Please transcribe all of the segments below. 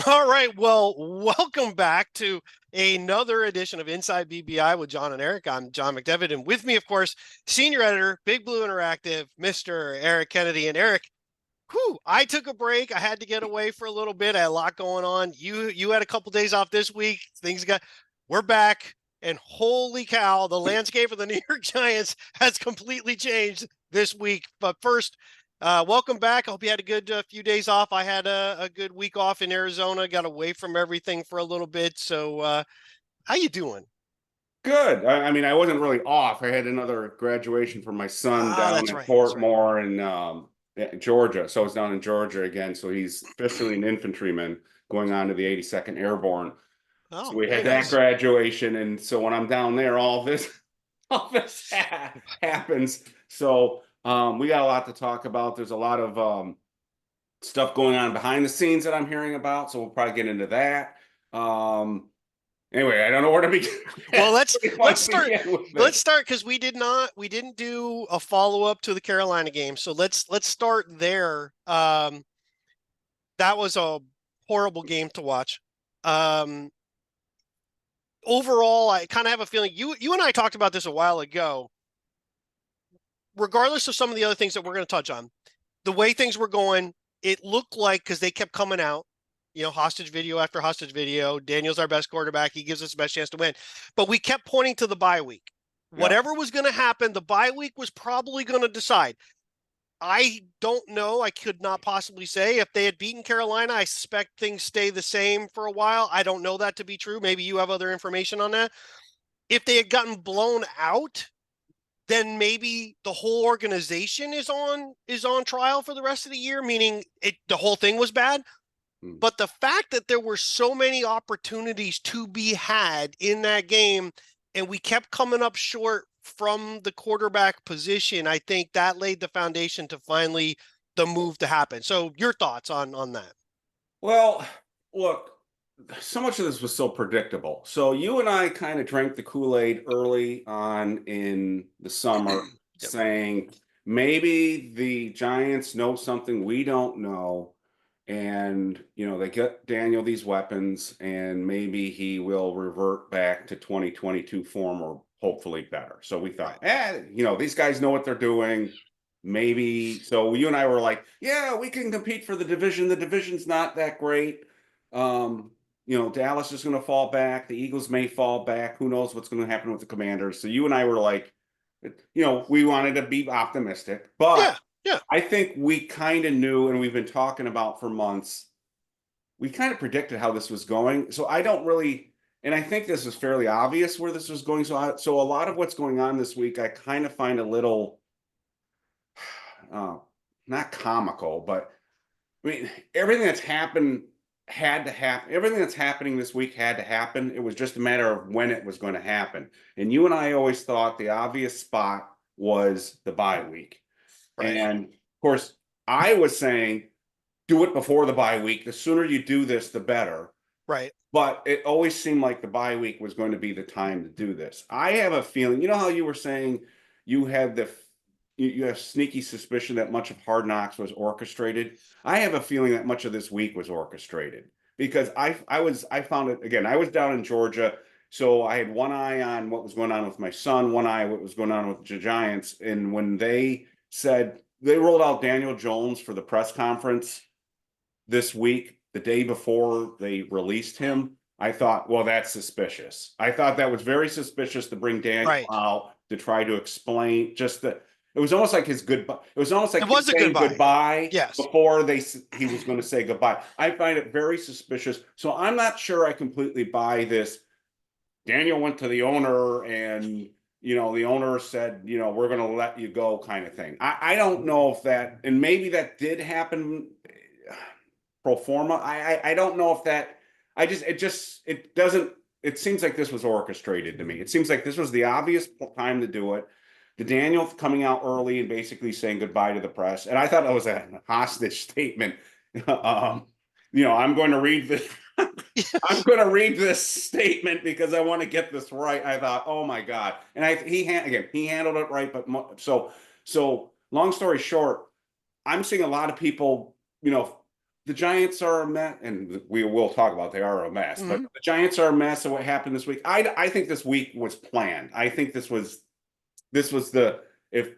All right. Well, welcome back to another edition of Inside BBI with John and Eric. I'm John McDevitt, and with me, of course, senior editor, Big Blue Interactive, Mr. Eric Kennedy. And Eric, I took a break. I had to get away for a little bit. I had a lot going on. You had a couple days off this week. We're back, and holy cow, the landscape of the New York Giants has completely changed this week. But first, welcome back. I hope you had a good few days off. I had a good week off in Arizona. Got away from everything for a little bit. So, how you doing? Good. I mean, I wasn't really off. I had another graduation for my son Ah, down that's in right. That's right. Portmore in Georgia. So it's down in Georgia again. So he's officially an infantryman going on to the 82nd Airborne. So Oh, we very had that nice. graduation, and so when I'm down there, all this, happens. So we got a lot to talk about. There's a lot of stuff going on behind the scenes that I'm hearing about. So we'll probably get into that. Um, Anyway, I don't know where to begin. Well, Where let's do you want let's to start. begin with Let's this? start because we didn't do a follow up to the Carolina game. So let's start there. That was a horrible game to watch. Um, Overall, I kind of have a feeling you and I talked about this a while ago. Regardless of some of the other things that we're going to touch on, the way things were going, it looked like because they kept coming out, hostage video after hostage video. Daniel's our best quarterback. He gives us the best chance to win. But we kept pointing to the bye week. Yeah. Whatever was going to happen, the bye week was probably going to decide. I don't know. I could not possibly say. If they had beaten Carolina, I suspect things stay the same for a while. I don't know that to be true. Maybe you have other information on that. If they had gotten blown out, then maybe the whole organization is on trial for the rest of the year, meaning the whole thing was bad. Mm. But the fact that there were so many opportunities to be had in that game and we kept coming up short from the quarterback position, I think that laid the foundation to finally the move to happen. So your thoughts on that? Well, look, so much of this was so predictable. So you and I kind of drank the Kool-Aid early on in the summer, Yep. saying maybe the Giants know something we don't know. And, they get Daniel these weapons, and maybe he will revert back to 2022 form or hopefully better. So we Right. thought, these guys know what they're doing. Maybe so you and I were like, yeah, we can compete for the division. The division's not that great. Dallas is going to fall back. The Eagles may fall back. Who knows what's going to happen with the Commanders? So you and I were like, we wanted to be optimistic, Yeah. but Yeah. I think we kind of knew, and we've been talking about for months. We kind of predicted how this was going. So I don't really, and I think this is fairly obvious where this was going. So a lot of what's going on this week, I kind of find a little, uh, not comical, but I mean, everything that's happened had to happen. Everything that's happening this week had to happen. It was just a matter of when it was going to happen. And you and I always thought the obvious spot was the bye week. Right. And of course, I was saying, do it before the bye week. The sooner you do this, the better. Right. But it always seemed like the bye week was going to be the time to do this. I have a feeling, you know how you were saying you had you have sneaky suspicion that much of Hard Knocks was orchestrated. I have a feeling that much of this week was orchestrated because I found it again. I was down in Georgia, so I had one eye on what was going on with my son, one eye what was going on with the Giants, and when they said they rolled out Daniel Jones for the press conference this week, the day before they released him, I thought, well, that's suspicious. I thought that was very suspicious to bring Daniel Right. out to try to explain just that. It was almost like his goodbye. It was almost like It him was a saying goodbye. goodbye Yes. before he was going to say goodbye. I find it very suspicious. So I'm not sure I completely buy this. Daniel went to the owner and the owner said, we're going to let you go kind of thing. I don't know if that, and maybe that did happen pro forma. I don't know if that. It doesn't. It seems like this was orchestrated to me. It seems like this was the obvious time to do it. The Daniel coming out early and basically saying goodbye to the press, and I thought that was a hostage statement. I'm going to read this. I'm going to read this statement because I want to get this right. I thought, oh my god, and he handled it right. But so long story short, I'm seeing a lot of people, the Giants are a mess, and we will talk about they are a mess, but Mhm. the Giants are a mess of what happened this week. I think this week was planned. I think this was the if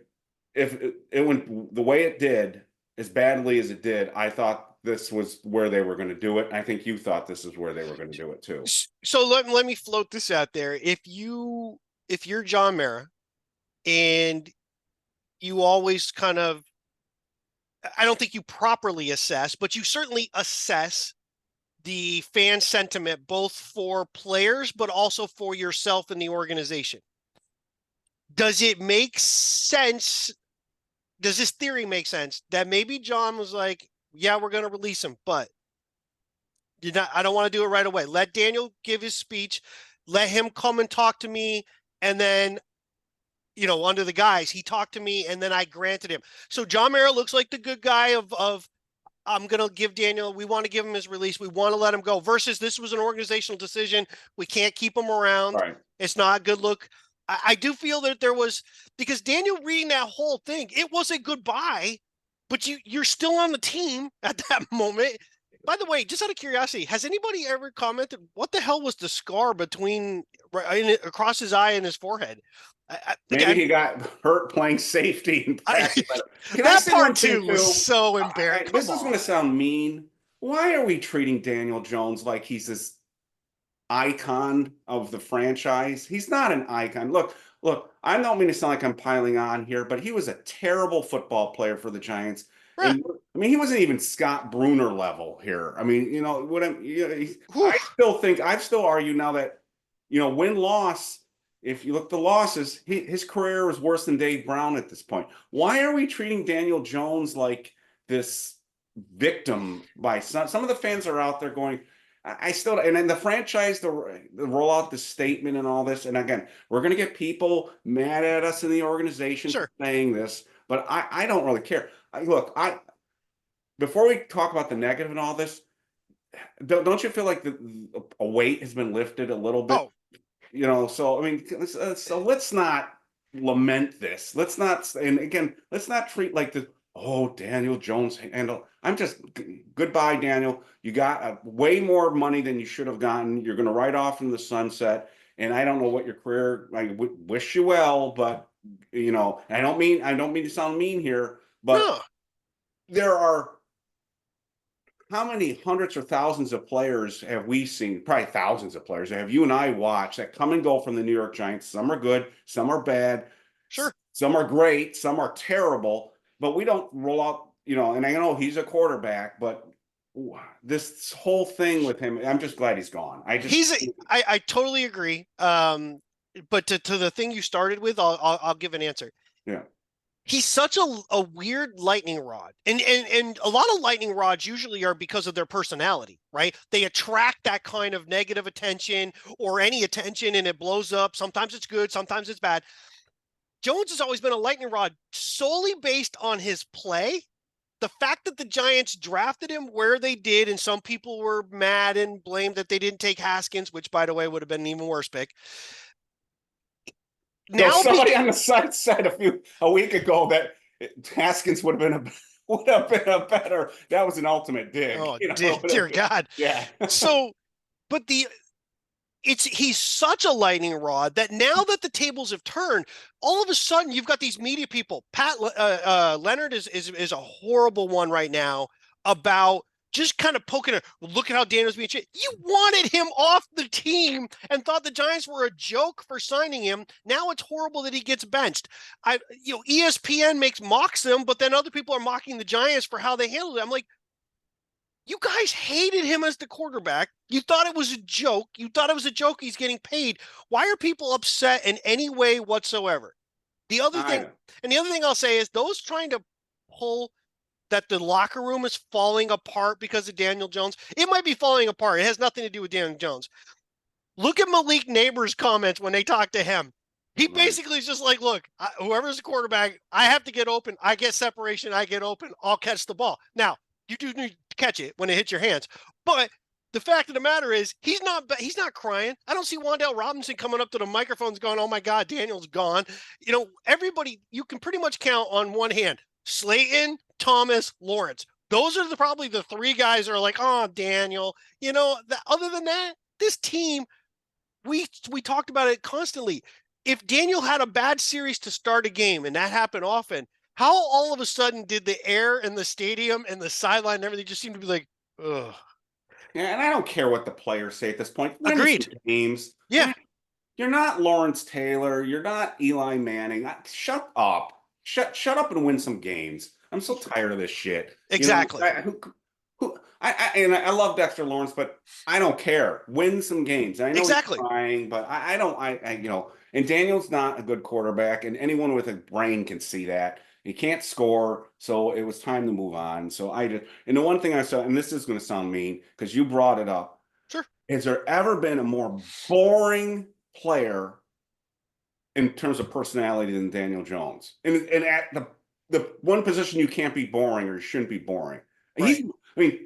it went the way it did, as badly as it did, I thought this was where they were going to do it. I think you thought this is where they were going to do it too. So let me float this out there. If you're John Mara and you always kind of, I don't think you properly assess, but you certainly assess the fan sentiment both for players but also for yourself and the organization. Does it make sense? Does this theory make sense that maybe John was like, yeah, we're going to release him, but I don't want to do it right away. Let Daniel give his speech. Let him come and talk to me. And then, under the guys, he talked to me and then I granted him. So John Mara looks like the good guy of I'm going to give Daniel, we want to give him his release. We want to let him go versus this was an organizational decision. We can't keep him around. Right. It's not a good look. I do feel that there was, because Daniel reading that whole thing, it was a goodbye, but you're still on the team at that moment. By the way, just out of curiosity, has anybody ever commented what the hell was the scar between across his eye and his forehead? Maybe he got hurt playing safety in practice. Can I that say part one thing too was so embarrassing. This is going to sound mean. Why are we treating Daniel Jones like he's this icon of the franchise? He's not an icon. Look, I don't mean to sound like I'm piling on here, but he was a terrible football player for the Giants. Yeah. And I mean, he wasn't even Scott Bruner level here. I mean, I still argue now that, win loss, if you look at the losses, his career was worse than Dave Brown at this point. Why are we treating Daniel Jones like this victim by some of the fans are out there going, I still, and then the franchise, to roll out the statement and all this. And again, we're going to get people mad at us in the organization Sure. for saying this, but I don't really care. Before we talk about the negative and all this, don't you feel like a weight has been lifted a little bit? Oh, So I mean, so let's not lament this. Let's not, and again, let's not treat like the, oh, Daniel Jones handle. I'm just, goodbye, Daniel. You got way more money than you should have gotten. You're going to ride off in the sunset. And I don't know what your career. I wish you well, but I don't mean to sound mean here, but no. there are, how many hundreds or thousands of players have we seen? Probably thousands of players have you and I watched that come and go from the New York Giants. Some are good, some are bad, Sure. some are great, some are terrible, but we don't roll out, and I know he's a quarterback, but this whole thing with him, I'm just glad he's gone. I totally agree. But to the thing you started with, I'll give an answer. Yeah. He's such a weird lightning rod. And a lot of lightning rods usually are because of their personality, right? They attract that kind of negative attention or any attention and it blows up. Sometimes it's good, sometimes it's bad. Jones has always been a lightning rod solely based on his play. The fact that the Giants drafted him where they did, and some people were mad and blamed that they didn't take Haskins, which, by the way, would have been an even worse pick. Now, somebody on the site said a week ago that Haskins would have been a better. That was an ultimate dig. Oh, dear God. Yeah. So, but he's such a lightning rod that now that the tables have turned, all of a sudden you've got these media people. Pat Leonard is a horrible one right now about just kind of poking it. Look at how Daniel's being treated. You wanted him off the team and thought the Giants were a joke for signing him. Now it's horrible that he gets benched. ESPN mocks him, but then other people are mocking the Giants for how they handled it. I'm like, you guys hated him as the quarterback. You thought it was a joke. You thought it was a joke he's getting paid. Why are people upset in any way whatsoever? The other thing I'll say is those trying to pull that the locker room is falling apart because of Daniel Jones. It might be falling apart. It has nothing to do with Daniel Jones. Look at Malik Nabers' comments when they talk to him. He basically is just like, look, whoever's the quarterback, I have to get open. I get separation. I get open. I'll catch the ball. Now, you do need to catch it when it hits your hands. But the fact of the matter is he's not crying. I don't see Wan'Dale Robinson coming up to the microphones going, oh my God, Daniel's gone. Everybody, you can pretty much count on one hand, Slayton, Thomas, Lawrence. Those are probably the three guys that are like, oh, Daniel. Other than that, this team, we talked about it constantly. If Daniel had a bad series to start a game, and that happened often, how all of a sudden did the air in the stadium and the sideline and everything just seem to be like, ugh. Yeah, and I don't care what the players say at this point. Win some Agreed. games. Yeah, You're not Lawrence Taylor. You're not Eli Manning. Shut up. Shut up and win some games. I'm so tired of this shit. exactly. I love Dexter Lawrence, but I don't care. Win some games. I know he's Exactly. trying, but I don't. And Daniel's not a good quarterback, and anyone with a brain can see that. He can't score, so it was time to move on. So I just, and the one thing I saw, and this is going to sound mean because you brought it up. Sure. Has there ever been a more boring player in terms of personality than Daniel Jones? And at the one position you can't be boring or shouldn't be boring. Right.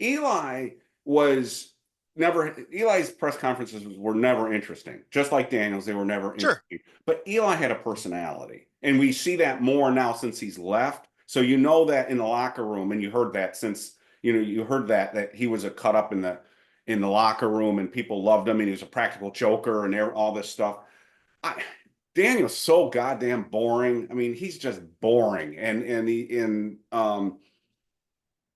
Eli was never. Eli's press conferences were never interesting. Just like Daniel's, they were never Sure. interesting. But Eli had a personality, and we see that more now since he's left. So you know that in the locker room, and you heard that since you heard that he was a cut up in the locker room, and people loved him, and he was a practical joker, and all this stuff. Daniel's so goddamn boring. I mean, he's just boring,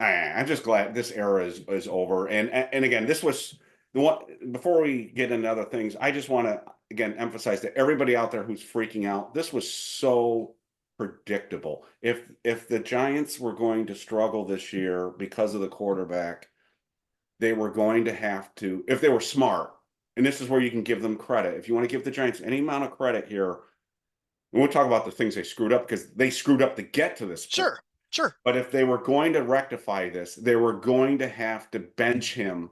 I'm just glad this era is over. And again, this was the one. Before we get into other things, I just want to again emphasize to everybody out there who's freaking out. This was so predictable. If the Giants were going to struggle this year because of the quarterback, they were going to have to, if they were smart, and this is where you can give them credit. If you want to give the Giants any amount of credit here, and we'll talk about the things they screwed up because they screwed up to get to this point. Sure. Sure. But if they were going to rectify this, they were going to have to bench him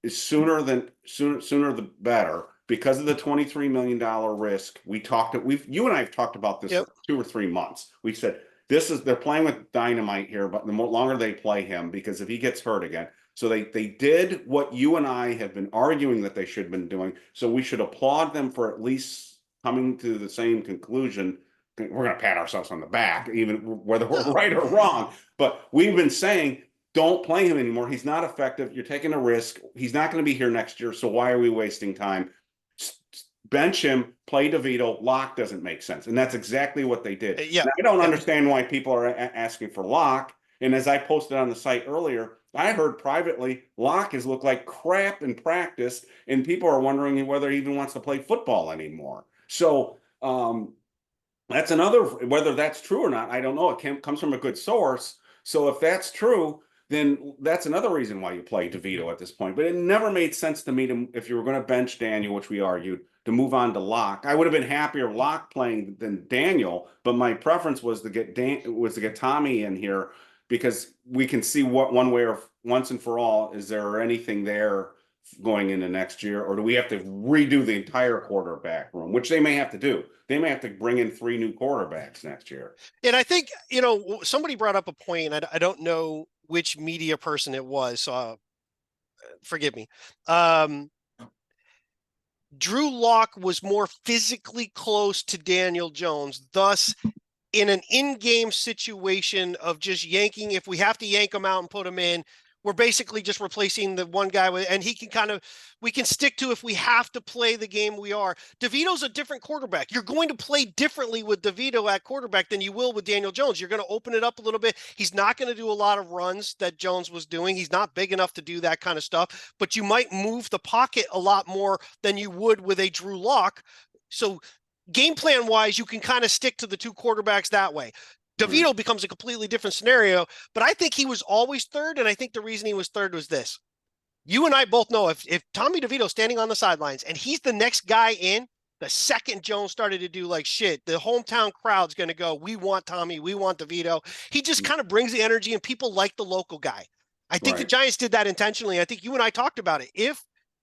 sooner the better because of the $23 million risk. You and I have talked about this for 2 or 3 months. We said they're playing with dynamite here, but the longer they play him, because if he gets hurt again. So they did what you and I have been arguing that they should have been doing. So we should applaud them for at least coming to the same conclusion. We're going to pat ourselves on the back, even whether we're right or wrong. But we've been saying, don't play him anymore. He's not effective. You're taking a risk. He's not going to be here next year. So why are we wasting time? Bench him, play DeVito. Locke doesn't make sense. And that's exactly what they did. Yeah. I don't understand why people are asking for Locke. And as I posted on the site earlier, I heard privately Locke has looked like crap in practice, and people are wondering whether he even wants to play football anymore. So that's another, whether that's true or not, I don't know. It comes from a good source. So if that's true, then that's another reason why you play DeVito at this point. But it never made sense to me if you were going to bench Daniel, which we argued, to move on to Locke. I would have been happier Locke playing than Daniel, but my preference was to get Tommy in here because we can see what one way or once and for all, is there anything there going into next year, or do we have to redo the entire quarterback room, which they may have to do. They may have to bring in 3 new quarterbacks next year. And I think, somebody brought up a point, and I don't know which media person it was, so forgive me. Drew Lock was more physically close to Daniel Jones, thus in an in-game situation of just yanking, if we have to yank him out and put him in, we're basically just replacing the one guy with, and he can we can stick to if we have to play the game we are. DeVito's a different quarterback. You're going to play differently with DeVito at quarterback than you will with Daniel Jones. You're going to open it up a little bit. He's not going to do a lot of runs that Jones was doing. He's not big enough to do that kind of stuff, but you might move the pocket a lot more than you would with a Drew Lock. So game plan wise, you can kind of stick to the 2 quarterbacks that way. DeVito becomes a completely different scenario, but I think he was always third, and I think the reason he was third was this. You and I both know if Tommy DeVito's standing on the sidelines and he's the next guy in, the second Jones started to do like shit, the hometown crowd's going to go, we want Tommy, we want DeVito. He just kind of brings the energy, and people like the local guy. I think the Giants did that intentionally. I think you and I talked about it.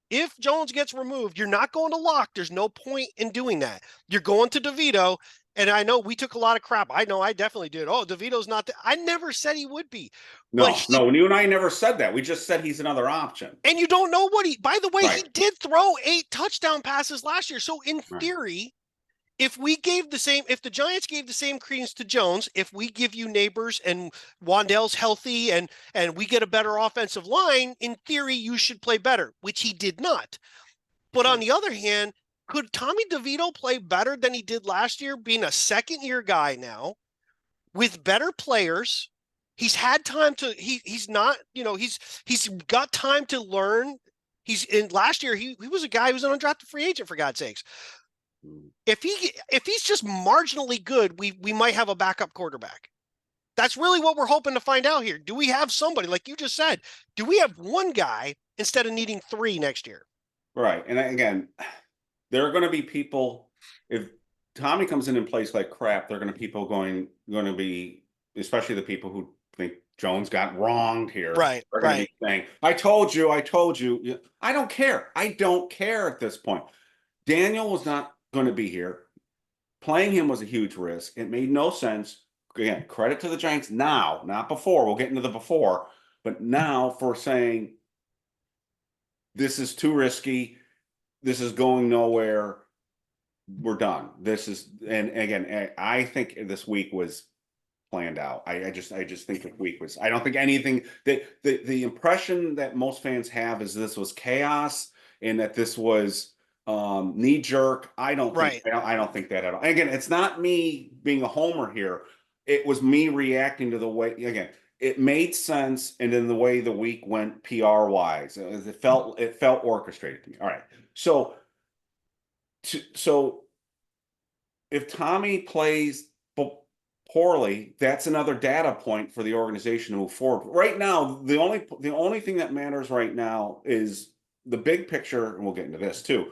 If Jones gets removed, you're not going to Locke. There's no point in doing that. You're going to DeVito. And I know we took a lot of crap. I know I definitely did. Oh, DeVito's not. I never said he would be. No, you and I never said that. We just said he's another option. And you don't know what by the way, he did throw 8 touchdown passes last year. So in theory, if the Giants gave the same credence to Jones, if we give you Nabers and Wandell's healthy and we get a better offensive line, in theory, you should play better, which he did not. But on the other hand, could Tommy DeVito play better than he did last year, being a second-year guy now with better players? He's had time to he's not, he's got time to learn. He's in last year, he was a guy who was an undrafted free agent, for God's sakes. If he's just marginally good, we might have a backup quarterback. That's really what we're hoping to find out here. Do we have somebody, like you just said, do we have one guy instead of needing three next year? Right. And again, there are going to be people, if Tommy comes in and plays like crap, there are going to be, especially the people who think Jones got wronged here. Right. They're going to be saying, I told you. I don't care. I don't care at this point. Daniel was not going to be here. Playing him was a huge risk. It made no sense. Again, credit to the Giants now, not before. We'll get into the before, but now for saying this is too risky. This is going nowhere. We're done. And again, I think this week was planned out. I just think the week was, I don't think anything that the impression that most fans have is this was chaos and that this was knee jerk. I don't think that at all. And again, it's not me being a homer here. It was me reacting to the way, again, it made sense, and then the way the week went PR wise, it felt orchestrated to me. All right, so if Tommy plays poorly, that's another data point for the organization to move forward. Right now, the only thing that matters right now is the big picture, and we'll get into this too.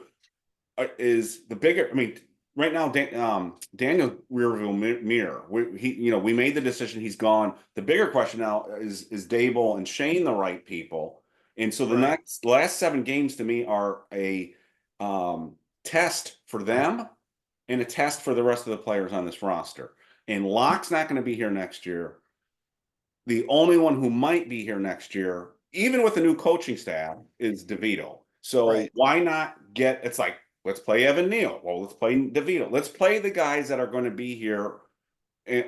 Is the bigger? I mean, right now, Daniel rearview mirror. We made the decision. He's gone. The bigger question now is Daboll and Schoen the right people? And so the last 7 games to me are a test for them and a test for the rest of the players on this roster. And Locke's not going to be here next year. The only one who might be here next year, even with the new coaching staff, is DeVito. So why not it's like, let's play Evan Neal. Well, let's play DeVito. Let's play the guys that are going to be here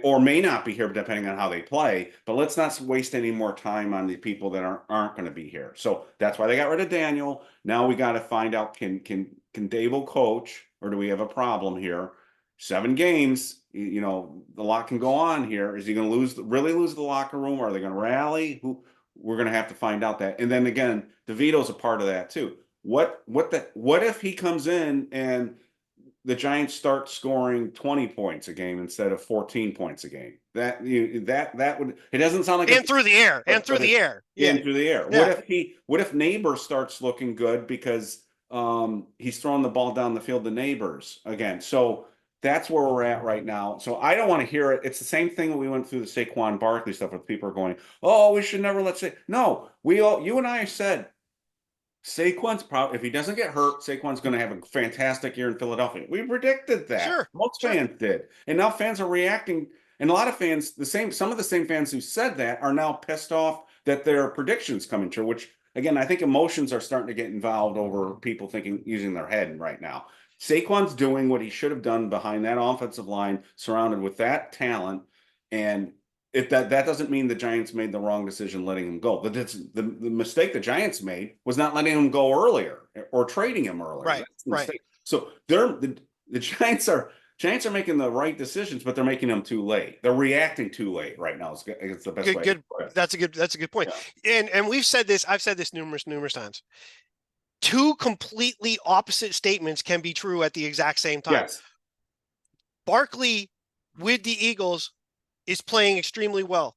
or may not be here, depending on how they play. But let's not waste any more time on the people that aren't going to be here. So that's why they got rid of Daniel. Now we got to find out, can Daboll coach, or do we have a problem here? 7 games, the lot can go on here. Is he going to really lose the locker room? Are they going to rally? We're going to have to find out that. And then again, DeVito's a part of that too. What if he comes in and the Giants start scoring 20 points a game instead of 14 points a game? That would, it doesn't sound like through the air. What if Nabers starts looking good because he's throwing the ball down the field to Nabers again? So that's where we're at right now. So I don't want to hear it. It's the same thing that we went through the Saquon Barkley stuff where people are going, oh, we should never no, you and I said Saquon's if he doesn't get hurt, Saquon's going to have a fantastic year in Philadelphia. We predicted that. Sure. Most fans did. And now fans are reacting. And a lot of fans, some of the same fans who said that are now pissed off that their predictions coming true, which again, I think emotions are starting to get involved over people using their head right now. Saquon's doing what he should have done behind that offensive line, surrounded with that talent. And if that doesn't mean the Giants made the wrong decision letting him go. The mistake the Giants made was not letting him go earlier or trading him earlier. Right. So the Giants are making the right decisions, but they're making them too late. They're reacting too late right now. It's the best way. Good. That's a good point. Yeah. And we've said this. I've said this numerous times. 2 completely opposite statements can be true at the exact same time. Yes. Barkley with the Eagles is playing extremely well.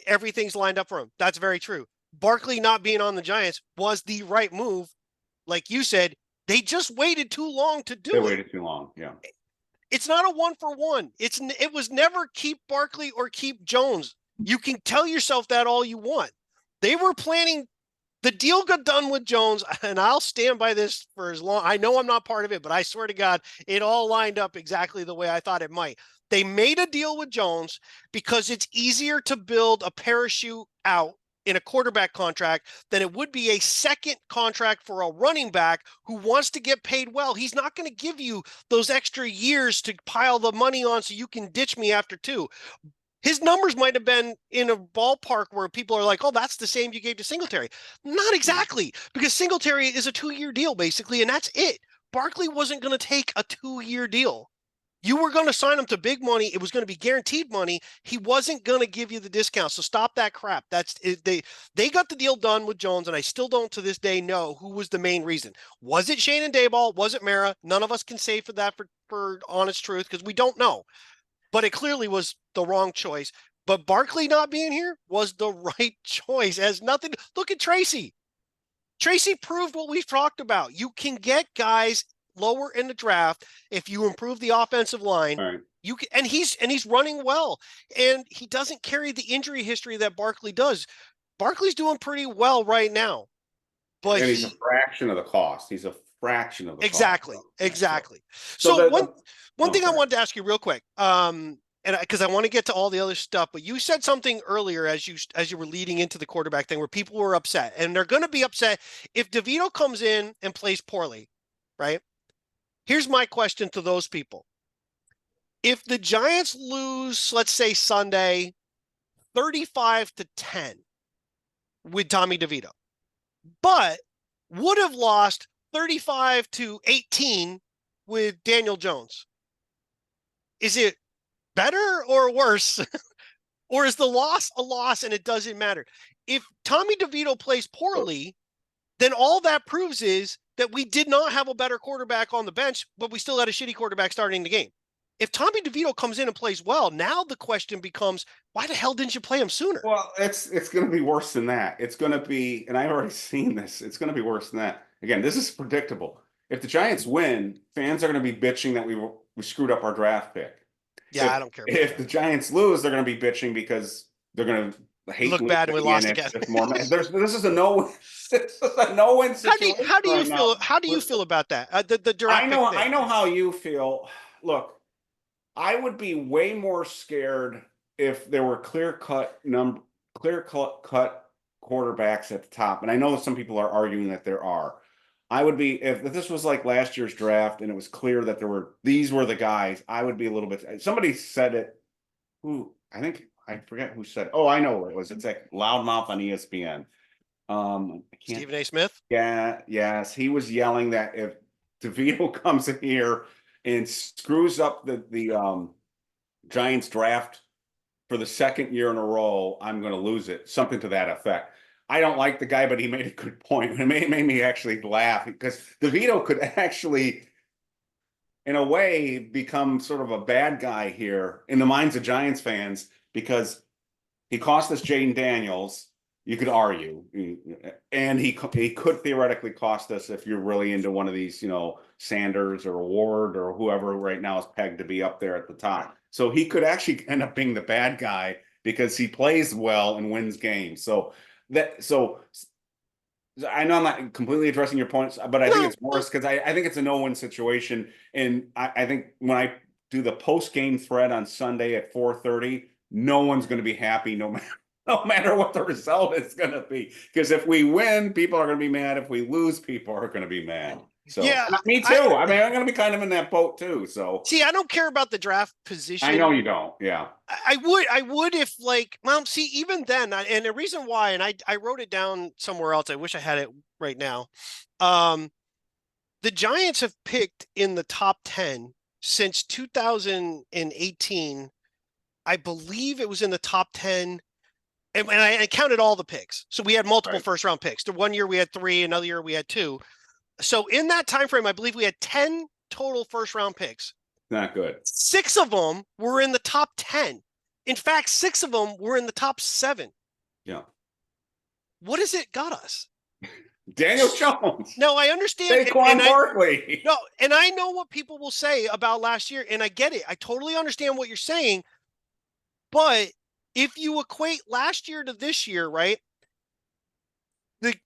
Everything's lined up for him. That's very true. Barkley not being on the Giants was the right move. Like you said, they just waited too long to do it. They waited too long, yeah. It's not a 1-for-1. It was never keep Barkley or keep Jones. You can tell yourself that all you want. They were planning. The deal got done with Jones, and I'll stand by this for as long. I know I'm not part of it, but I swear to God, it all lined up exactly the way I thought it might. They made a deal with Jones because it's easier to build a parachute out in a quarterback contract than it would be a second contract for a running back who wants to get paid well. He's not going to give you those extra years to pile the money on so you can ditch me after 2. His numbers might have been in a ballpark where people are like, oh, that's the same you gave to Singletary. Not exactly, because Singletary is a 2-year deal, basically, and that's it. Barkley wasn't going to take a 2-year deal. You were going to sign him to big money. It was going to be guaranteed money. He wasn't going to give you the discount. So stop that crap. That's it. They got the deal done with Jones, and I still don't to this day know who was the main reason. Was it Schoen and Daboll? Was it Mara? None of us can say for that for honest truth because we don't know. But it clearly was the wrong choice. But Barkley not being here was the right choice. It has nothing. Look at Tracy. Tracy proved what we've talked about. You can get guys lower in the draft if you improve the offensive line. Right. You can, and he's running well, and he doesn't carry the injury history that Barkley does. Barkley's doing pretty well right now, but and he's a fraction of the cost. He's a fraction of the exactly, cost. exactly. So one thing I wanted to ask you real quick, and because I want to get to all the other stuff, but you said something earlier as you were leading into the quarterback thing where people were upset, and they're going to be upset if DeVito comes in and plays poorly, right? Here's my question to those people. If the Giants lose, let's say Sunday, 35-10 with Tommy DeVito, but would have lost 35-18 with Daniel Jones, is it better or worse? Or is the loss a loss and it doesn't matter? If Tommy DeVito plays poorly, then all that proves is that we did not have a better quarterback on the bench, but we still had a shitty quarterback starting the game. If Tommy DeVito comes in and plays well, now the question becomes, why the hell didn't you play him sooner? Well, it's going to be worse than that. It's going to be, and I've already seen this, it's going to be worse than that. Again, this is predictable. If the Giants win, fans are going to be bitching that we screwed up our draft pick. Yeah, I don't care. If the Giants lose, they're going to be bitching because they're going to hate look bad and we lost again. This is a no win situation. How do you feel? How do you feel about that? The draft. I know how you feel. Look, I would be way more scared if there were clear-cut quarterbacks at the top. And I know some people are arguing that there are. I would be, if this was like last year's draft and it was clear that these were the guys, I would be a little bit, somebody said it, I forget who said it. Oh, I know what it was. It's like loudmouth on ESPN. Stephen A. Smith? Yeah, yes. He was yelling that if DeVito comes in here and screws up the Giants draft for the second year in a row, I'm going to lose it. Something to that effect. I don't like the guy, but he made a good point. It made me actually laugh because DeVito could actually, in a way, become sort of a bad guy here in the minds of Giants fans because he cost us Jaden Daniels. You could argue, and he could theoretically cost us if you're really into one of these, Sanders or Ward or whoever right now is pegged to be up there at the top. So he could actually end up being the bad guy because he plays well and wins games. So I know I'm not completely addressing your points, but I think it's worse because I think it's a no-win situation. And I think when I do the post-game thread on Sunday at 4:30, no one's going to be happy no matter what the result is going to be. Because if we win, people are going to be mad. If we lose, people are going to be mad. So yeah, me too. I'm going to be kind of in that boat too. So see, I don't care about the draft position. I know you don't. Yeah, I would if see, even then, and the reason why, and I wrote it down somewhere else. I wish I had it right now. The Giants have picked in the top 10 since 2018. I believe it was in the top 10. And I counted all the picks. So we had multiple first round picks. The one year we had 3, another year we had 2. So in that time frame, I believe we had 10 total first round picks. Not good. 6 of them were in the top 10. In fact, 6 of them were in the top 7. Yeah. What has it got us? Daniel Jones. No, I understand. Barkley. No, and I know what people will say about last year, and I get it. I totally understand what you're saying. But if you equate last year to this year, right?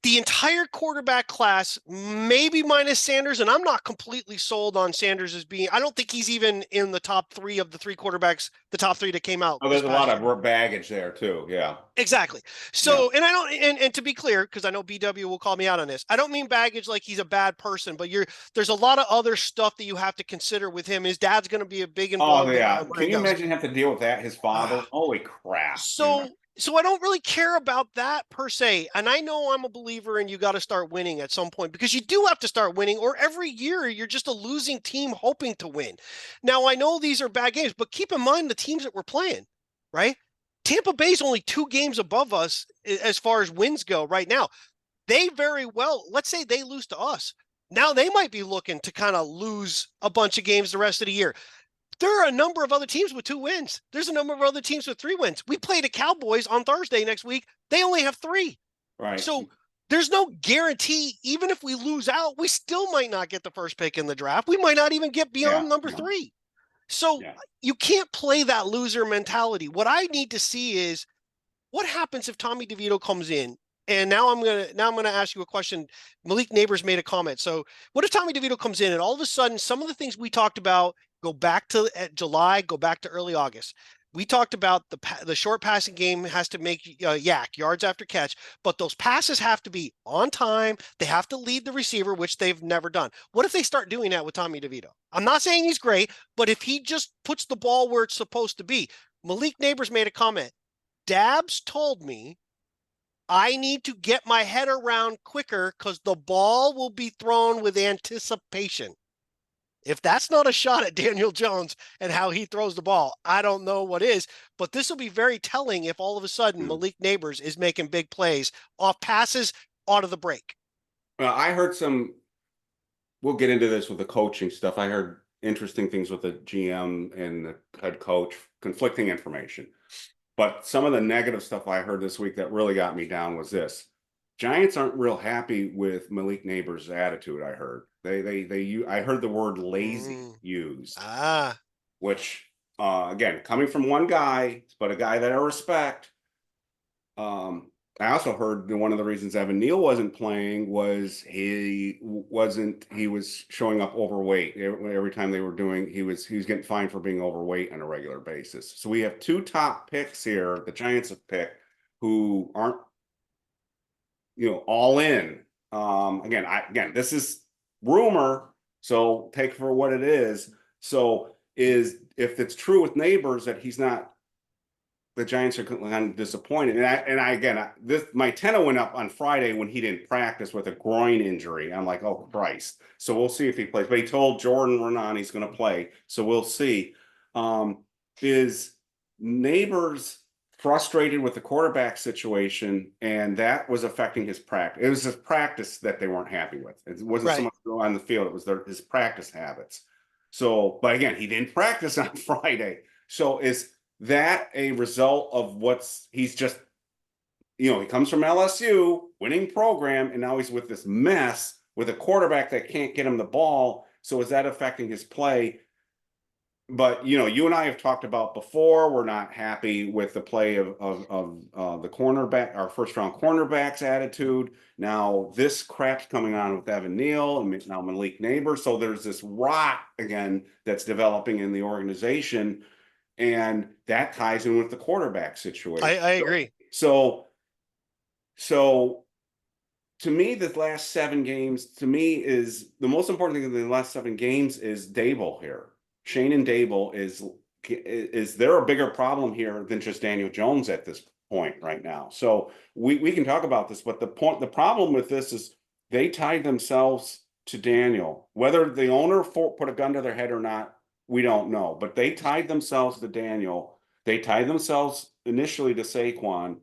the entire quarterback class, maybe minus Sanders, and I'm not completely sold on Sanders as being. I don't think he's even in the top three of the three quarterbacks, the top three that came out. Oh, this there's a lot past year. of baggage there too. Yeah. Exactly. Yeah. So, and I don't, and to be clear, because I know BW will call me out on this, I don't mean baggage like he's a bad person, but there's a lot of other stuff that you have to consider with him. His dad's going to be a big Oh involvement yeah. where Can he you goes. imagine having to deal with that? His father. Holy crap. You know. So I don't really care about that per se. And I know I'm a believer in you got to start winning at some point because you do have to start winning, or every year you're just a losing team hoping to win. Now, I know these are bad games, but keep in mind the teams that we're playing, right? Tampa Bay's only 2 games above us as far as wins go right now. They very well, let's say they lose to us. Now they might be looking to kind of lose a bunch of games the rest of the year. There are a number of other teams with 2 wins. There's a number of other teams with 3 wins. We play the Cowboys on Thursday next week. They only have 3. Right. So there's no guarantee. Even if we lose out, we still might not get the first pick in the draft. We might not even get beyond number 3. So you can't play that loser mentality. What I need to see is what happens if Tommy DeVito comes in. And now I'm gonna ask you a question. Malik Nabers made a comment. So what if Tommy DeVito comes in and all of a sudden some of the things we talked about go back to July, go back to early August. We talked about the short passing game has to make yards after catch, but those passes have to be on time. They have to lead the receiver, which they've never done. What if they start doing that with Tommy DeVito? I'm not saying he's great, but if he just puts the ball where it's supposed to be. Malik Nabers made a comment. Dabs told me I need to get my head around quicker because the ball will be thrown with anticipation. If that's not a shot at Daniel Jones and how he throws the ball, I don't know what is. But this will be very telling if all of a sudden Malik Nabers is making big plays off passes out of the break. Well, I heard we'll get into this with the coaching stuff. I heard interesting things with the GM and the head coach, conflicting information. But some of the negative stuff I heard this week that really got me down was this. Giants aren't real happy with Malik Nabers' attitude, I heard. I heard the word lazy used. Which again, coming from one guy, but a guy that I respect. I also heard that one of the reasons Evan Neal wasn't playing was he was showing up overweight. Every time they were doing, he was getting fined for being overweight on a regular basis. So we have 2 top picks here, the Giants have picked, who aren't, all in. Again, this is rumor, so take for what it is. So if it's true with Nabers that he's not, the Giants are kind of disappointed. My antenna went up on Friday when he didn't practice with a groin injury. I'm like, oh Christ. So we'll see if he plays. But he told Jordan Renan he's going to play. So we'll see. Is Nabers frustrated with the quarterback situation, and that was affecting his practice. It was his practice that they weren't happy with. It wasn't so much on the field. It was his practice habits. So, but again, he didn't practice on Friday. So is that a result of he's just, he comes from LSU, winning program, and now he's with this mess with a quarterback that can't get him the ball. So is that affecting his play? But you and I have talked about before, we're not happy with the play of the cornerback, our first round cornerback's attitude. Now this crap's coming on with Evan Neal and now Malik Nabers. So there's this rot again that's developing in the organization, and that ties in with the quarterback situation. I agree. So to me, the last 7 games, to me, is the most important thing in the last 7 games is Daboll here. Schoen and Daboll is there a bigger problem here than just Daniel Jones at this point right now? So we can talk about this, but the problem with this is they tied themselves to Daniel. Whether the owner put a gun to their head or not, we don't know. But they tied themselves to Daniel. They tied themselves initially to Saquon.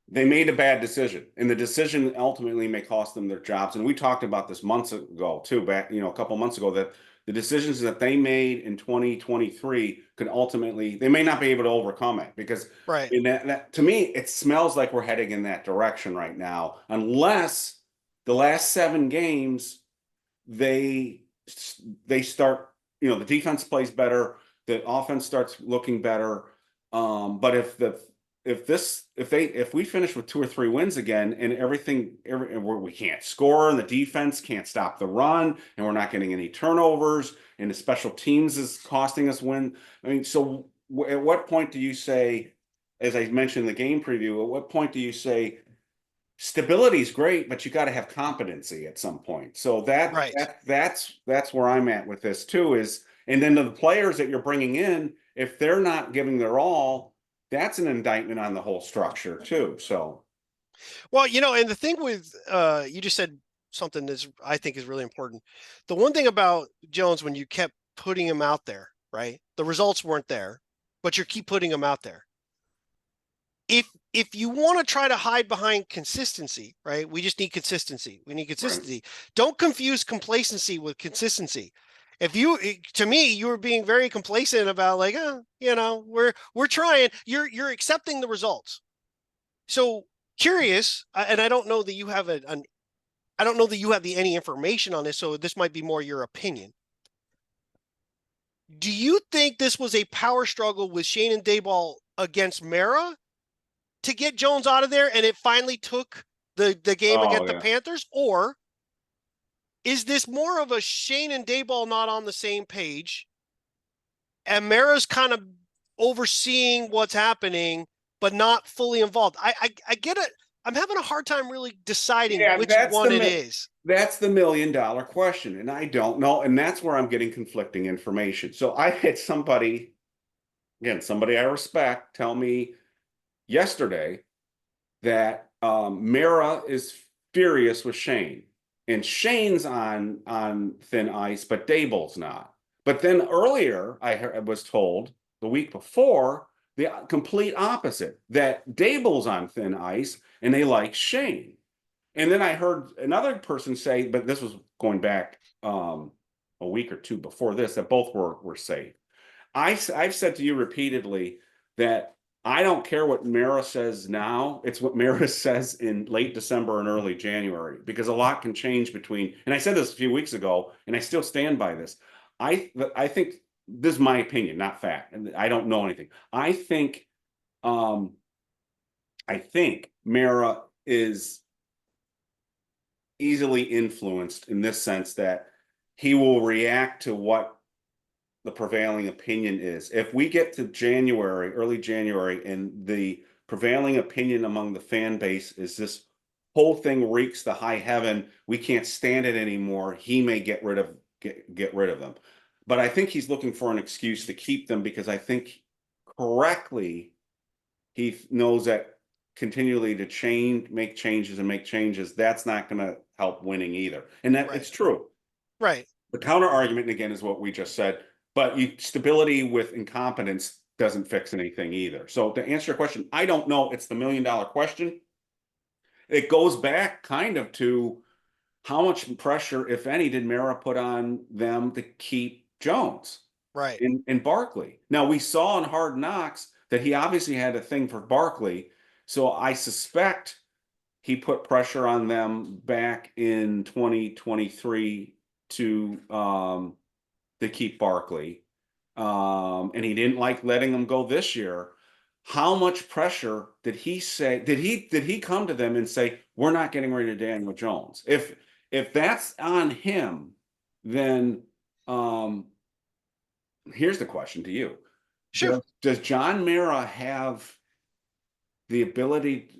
They made a bad decision, and the decision ultimately may cost them their jobs. And we talked about this months ago too, back a couple months ago, that the decisions that they made in 2023 could ultimately, they may not be able to overcome it, because to me, it smells like we're heading in that direction right now, unless the last 7 games, they start, the defense plays better, the offense starts looking better. But if if we finish with 2 or 3 wins again and we can't score and the defense can't stop the run and we're not getting any turnovers and the special teams is costing us win. I mean, so at what point do you say, as I mentioned in the game preview, at what point do you say stability is great, but you got to have competency at some point? So Right. that's where I'm at with this too is, and then the players that you're bringing in, if they're not giving their all, that's an indictment on the whole structure too. So, Well, and the thing with you just said something that I think is really important. The one thing about Jones, when you kept putting him out there, right? The results weren't there, but you keep putting him out there. If you want to try to hide behind consistency, right? We just need consistency. We need consistency. Right. Don't confuse complacency with consistency. To me, you were being very complacent about like, we're trying. You're accepting the results. So curious, and I don't know that you have I don't know that you have any information on this, so this might be more your opinion. Do you think this was a power struggle with Schoen and Daboll against Mara to get Jones out of there, and it finally took the game against the Panthers? Or is this more of a Schoen and Daboll not on the same page, and Mara's kind of overseeing what's happening, but not fully involved? I get it. I'm having a hard time really deciding which one it is. That's the $1 million question, and I don't know, and that's where I'm getting conflicting information. So I had somebody I respect, tell me yesterday that Mara is furious with Schoen, and Shane's on thin ice, but Daboll's not. But then earlier, I was told the week before the complete opposite, that Daboll's on thin ice and they like Schoen. And then I heard another person say, but this was going back a week or two before this, that both were safe. I've said to you repeatedly that I don't care what Mara says now. It's what Mara says in late December and early January, because a lot can change between, and I said this a few weeks ago, and I still stand by this. I think this is my opinion, not fact, and I don't know anything. I think Mara is easily influenced in this sense that he will react to what the prevailing opinion is. If we get to January, early January, and the prevailing opinion among the fan base is this whole thing reeks to high heaven, we can't stand it anymore, he may get rid of them. But I think he's looking for an excuse to keep them, because I think correctly he knows that continually to make changes, that's not going to help winning either. And that It's true. Right. The counter argument, again, is what we just said, but stability with incompetence doesn't fix anything either. So to answer your question, I don't know. It's the $1 million question. It goes back kind of to how much pressure, if any, did Mara put on them to keep Jones? Right. In Barkley. Now, we saw in Hard Knocks that he obviously had a thing for Barkley. So I suspect he put pressure on them back in 2023 to keep Barkley. And he didn't like letting them go this year. How much pressure did he say? Did he come to them and say, we're not getting rid of Daniel Jones? If that's on him, then here's the question to you. Sure. Does John Mara have the ability?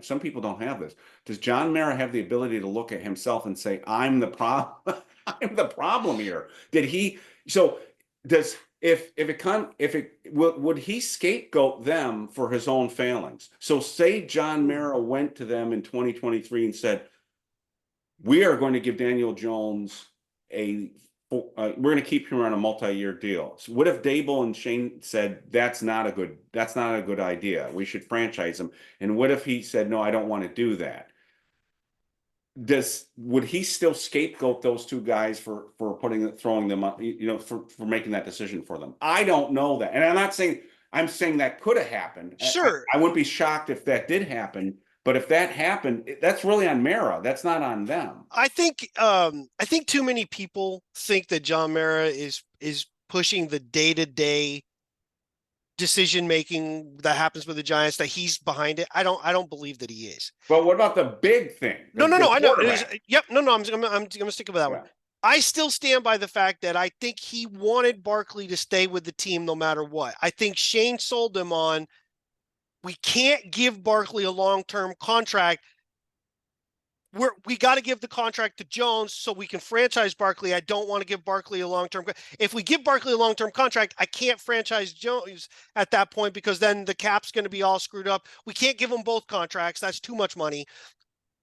Some people don't have this. Does John Mara have the ability to look at himself and say, I'm the problem? I'm the problem here. Would he scapegoat them for his own failings? So say John Mara went to them in 2023 and said, we are going to give Daniel Jones we're going to keep him on a multi-year deal. So what if Daboll and Schoen said, that's not a good idea, we should franchise him? And what if he said, no, I don't want to do that? Would he still scapegoat those two guys for throwing them up, for making that decision for them? I don't know that. And I'm saying that could have happened. Sure. I wouldn't be shocked if that did happen. But if that happened, that's really on Mara. That's not on them. I think too many people think that John Mara is pushing the day-to-day decision making that happens with the Giants, that he's behind it. I don't believe that he is. But what about the big thing? No, no, The no. I know. It is, quarterback. yep. No, no. I'm gonna stick with that one. Yeah. I still stand by the fact that I think he wanted Barkley to stay with the team no matter what. I think Shane sold him on, we can't give Barkley a long-term contract. We got to give the contract to Jones so we can franchise Barkley. I don't want to give Barkley a long-term. If we give Barkley a long-term contract, I can't franchise Jones at that point because then the cap's going to be all screwed up. We can't give them both contracts. That's too much money.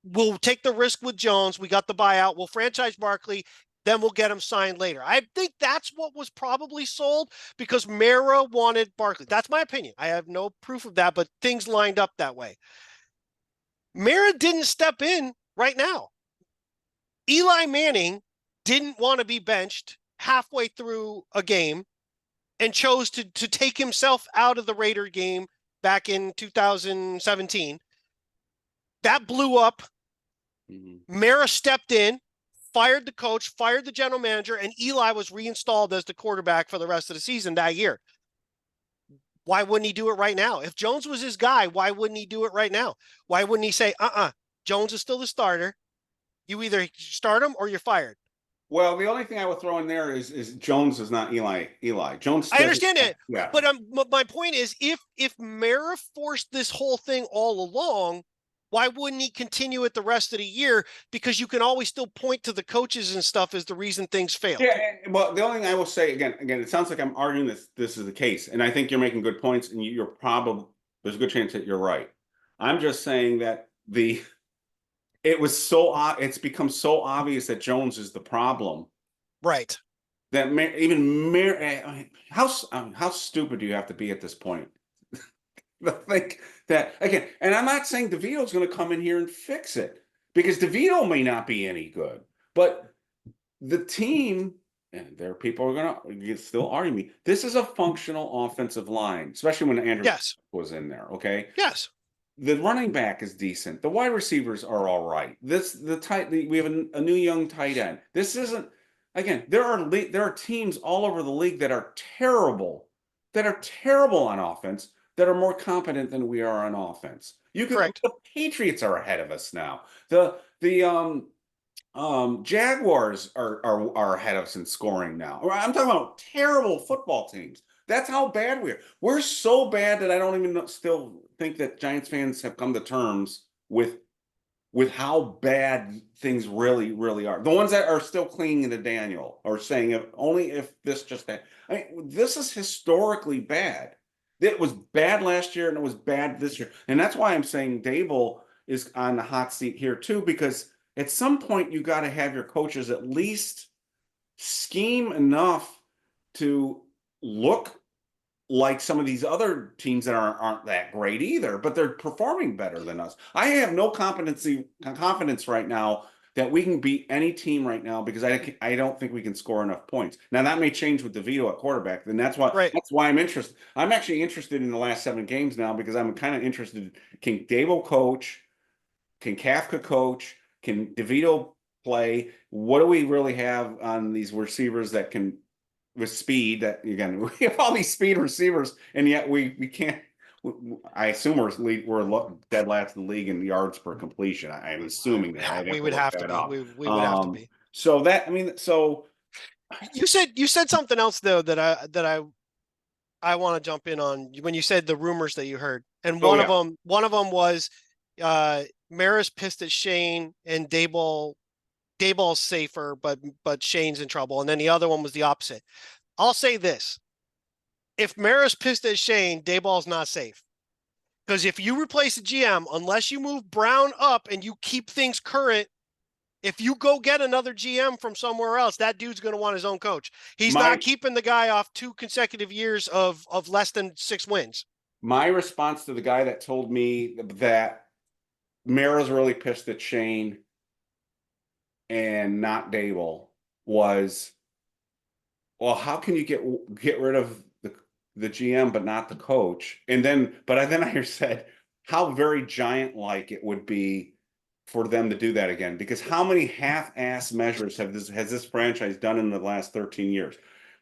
We'll take the risk with Jones. We got the buyout. We'll franchise Barkley. Then we'll get him signed later. I think that's what was probably sold because Mara wanted Barkley. That's my opinion. I have no proof of that, but things lined up that way. Mara didn't step in right now. Eli Manning didn't want to be benched halfway through a game and chose to take himself out of the Raider game back in 2017. That blew up. Mara stepped in, fired the coach, fired the general manager, and Eli was reinstalled as the quarterback for the rest of the season that year. Why wouldn't he do it right now? If Jones was his guy, why wouldn't he do it right now? Why wouldn't he say, Jones is still the starter. You either start him or you're fired. Well, the only thing I would throw in there is Jones is not Eli. Jones. I understand it, yeah. But my point is, if Mara forced this whole thing all along, why wouldn't he continue it the rest of the year? Because you can always still point to the coaches and stuff as the reason things failed. Yeah, well, the only thing I will say again, it sounds like I'm arguing this is the case, and I think you're making good points, and you're probably there's a good chance that you're right. I'm just saying that it's become so obvious that Jones is the problem, right? That how stupid do you have to be at this point? I think that again, and I'm not saying DeVito's going to come in here and fix it because DeVito may not be any good, but the team, and there are people who are going to still argue me. This is a functional offensive line, especially when Andrew was in there. Okay. Yes. The running back is decent. The wide receivers are all right. We have a new young tight end. This isn't, again, there are teams all over the league that are terrible on offense, that are more competent than we are on offense. Correct. The Patriots are ahead of us now. The Jaguars are ahead of us in scoring now. I'm talking about terrible football teams. That's how bad we are. We're so bad that I don't even still think that Giants fans have come to terms with how bad things really, really are. The ones that are still clinging to Daniel are saying if this just that. I mean, this is historically bad. It was bad last year and it was bad this year. And that's why I'm saying Daboll is on the hot seat here too, because at some point you got to have your coaches at least scheme enough to look like some of these other teams that aren't that great either, but they're performing better than us. I have no confidence right now that we can beat any team right now because I don't think we can score enough points. Now that may change with DeVito at quarterback. Then that's why I'm interested. I'm actually interested in the last 7 games now because I'm kind of interested. Can Daboll coach? Can Kafka coach? Can DeVito play? What do we really have on these receivers that can with speed? That again, we have all these speed receivers, and yet we can't. I assume we're dead last in the league in yards per completion. I'm assuming that we would have to be. We would have to be. So you said something else though that I want to jump in on when you said the rumors that you heard, and one of them was Mara's pissed at Shane and Daboll's safer, but Shane's in trouble, and then the other one was the opposite. I'll say this. If Mara's pissed at Shane, Daboll's not safe. Because if you replace a GM, unless you move Brown up and you keep things current, if you go get another GM from somewhere else, that dude's going to want his own coach. He's not keeping the guy off 2 consecutive years of less than 6 wins. My response to the guy that told me that Mara's really pissed at Shane and not Daboll was, well, how can you get rid of the GM but not the coach? And then I said how very Giant-like it would be for them to do that again, because how many half-ass measures has this franchise done in the last 13 years?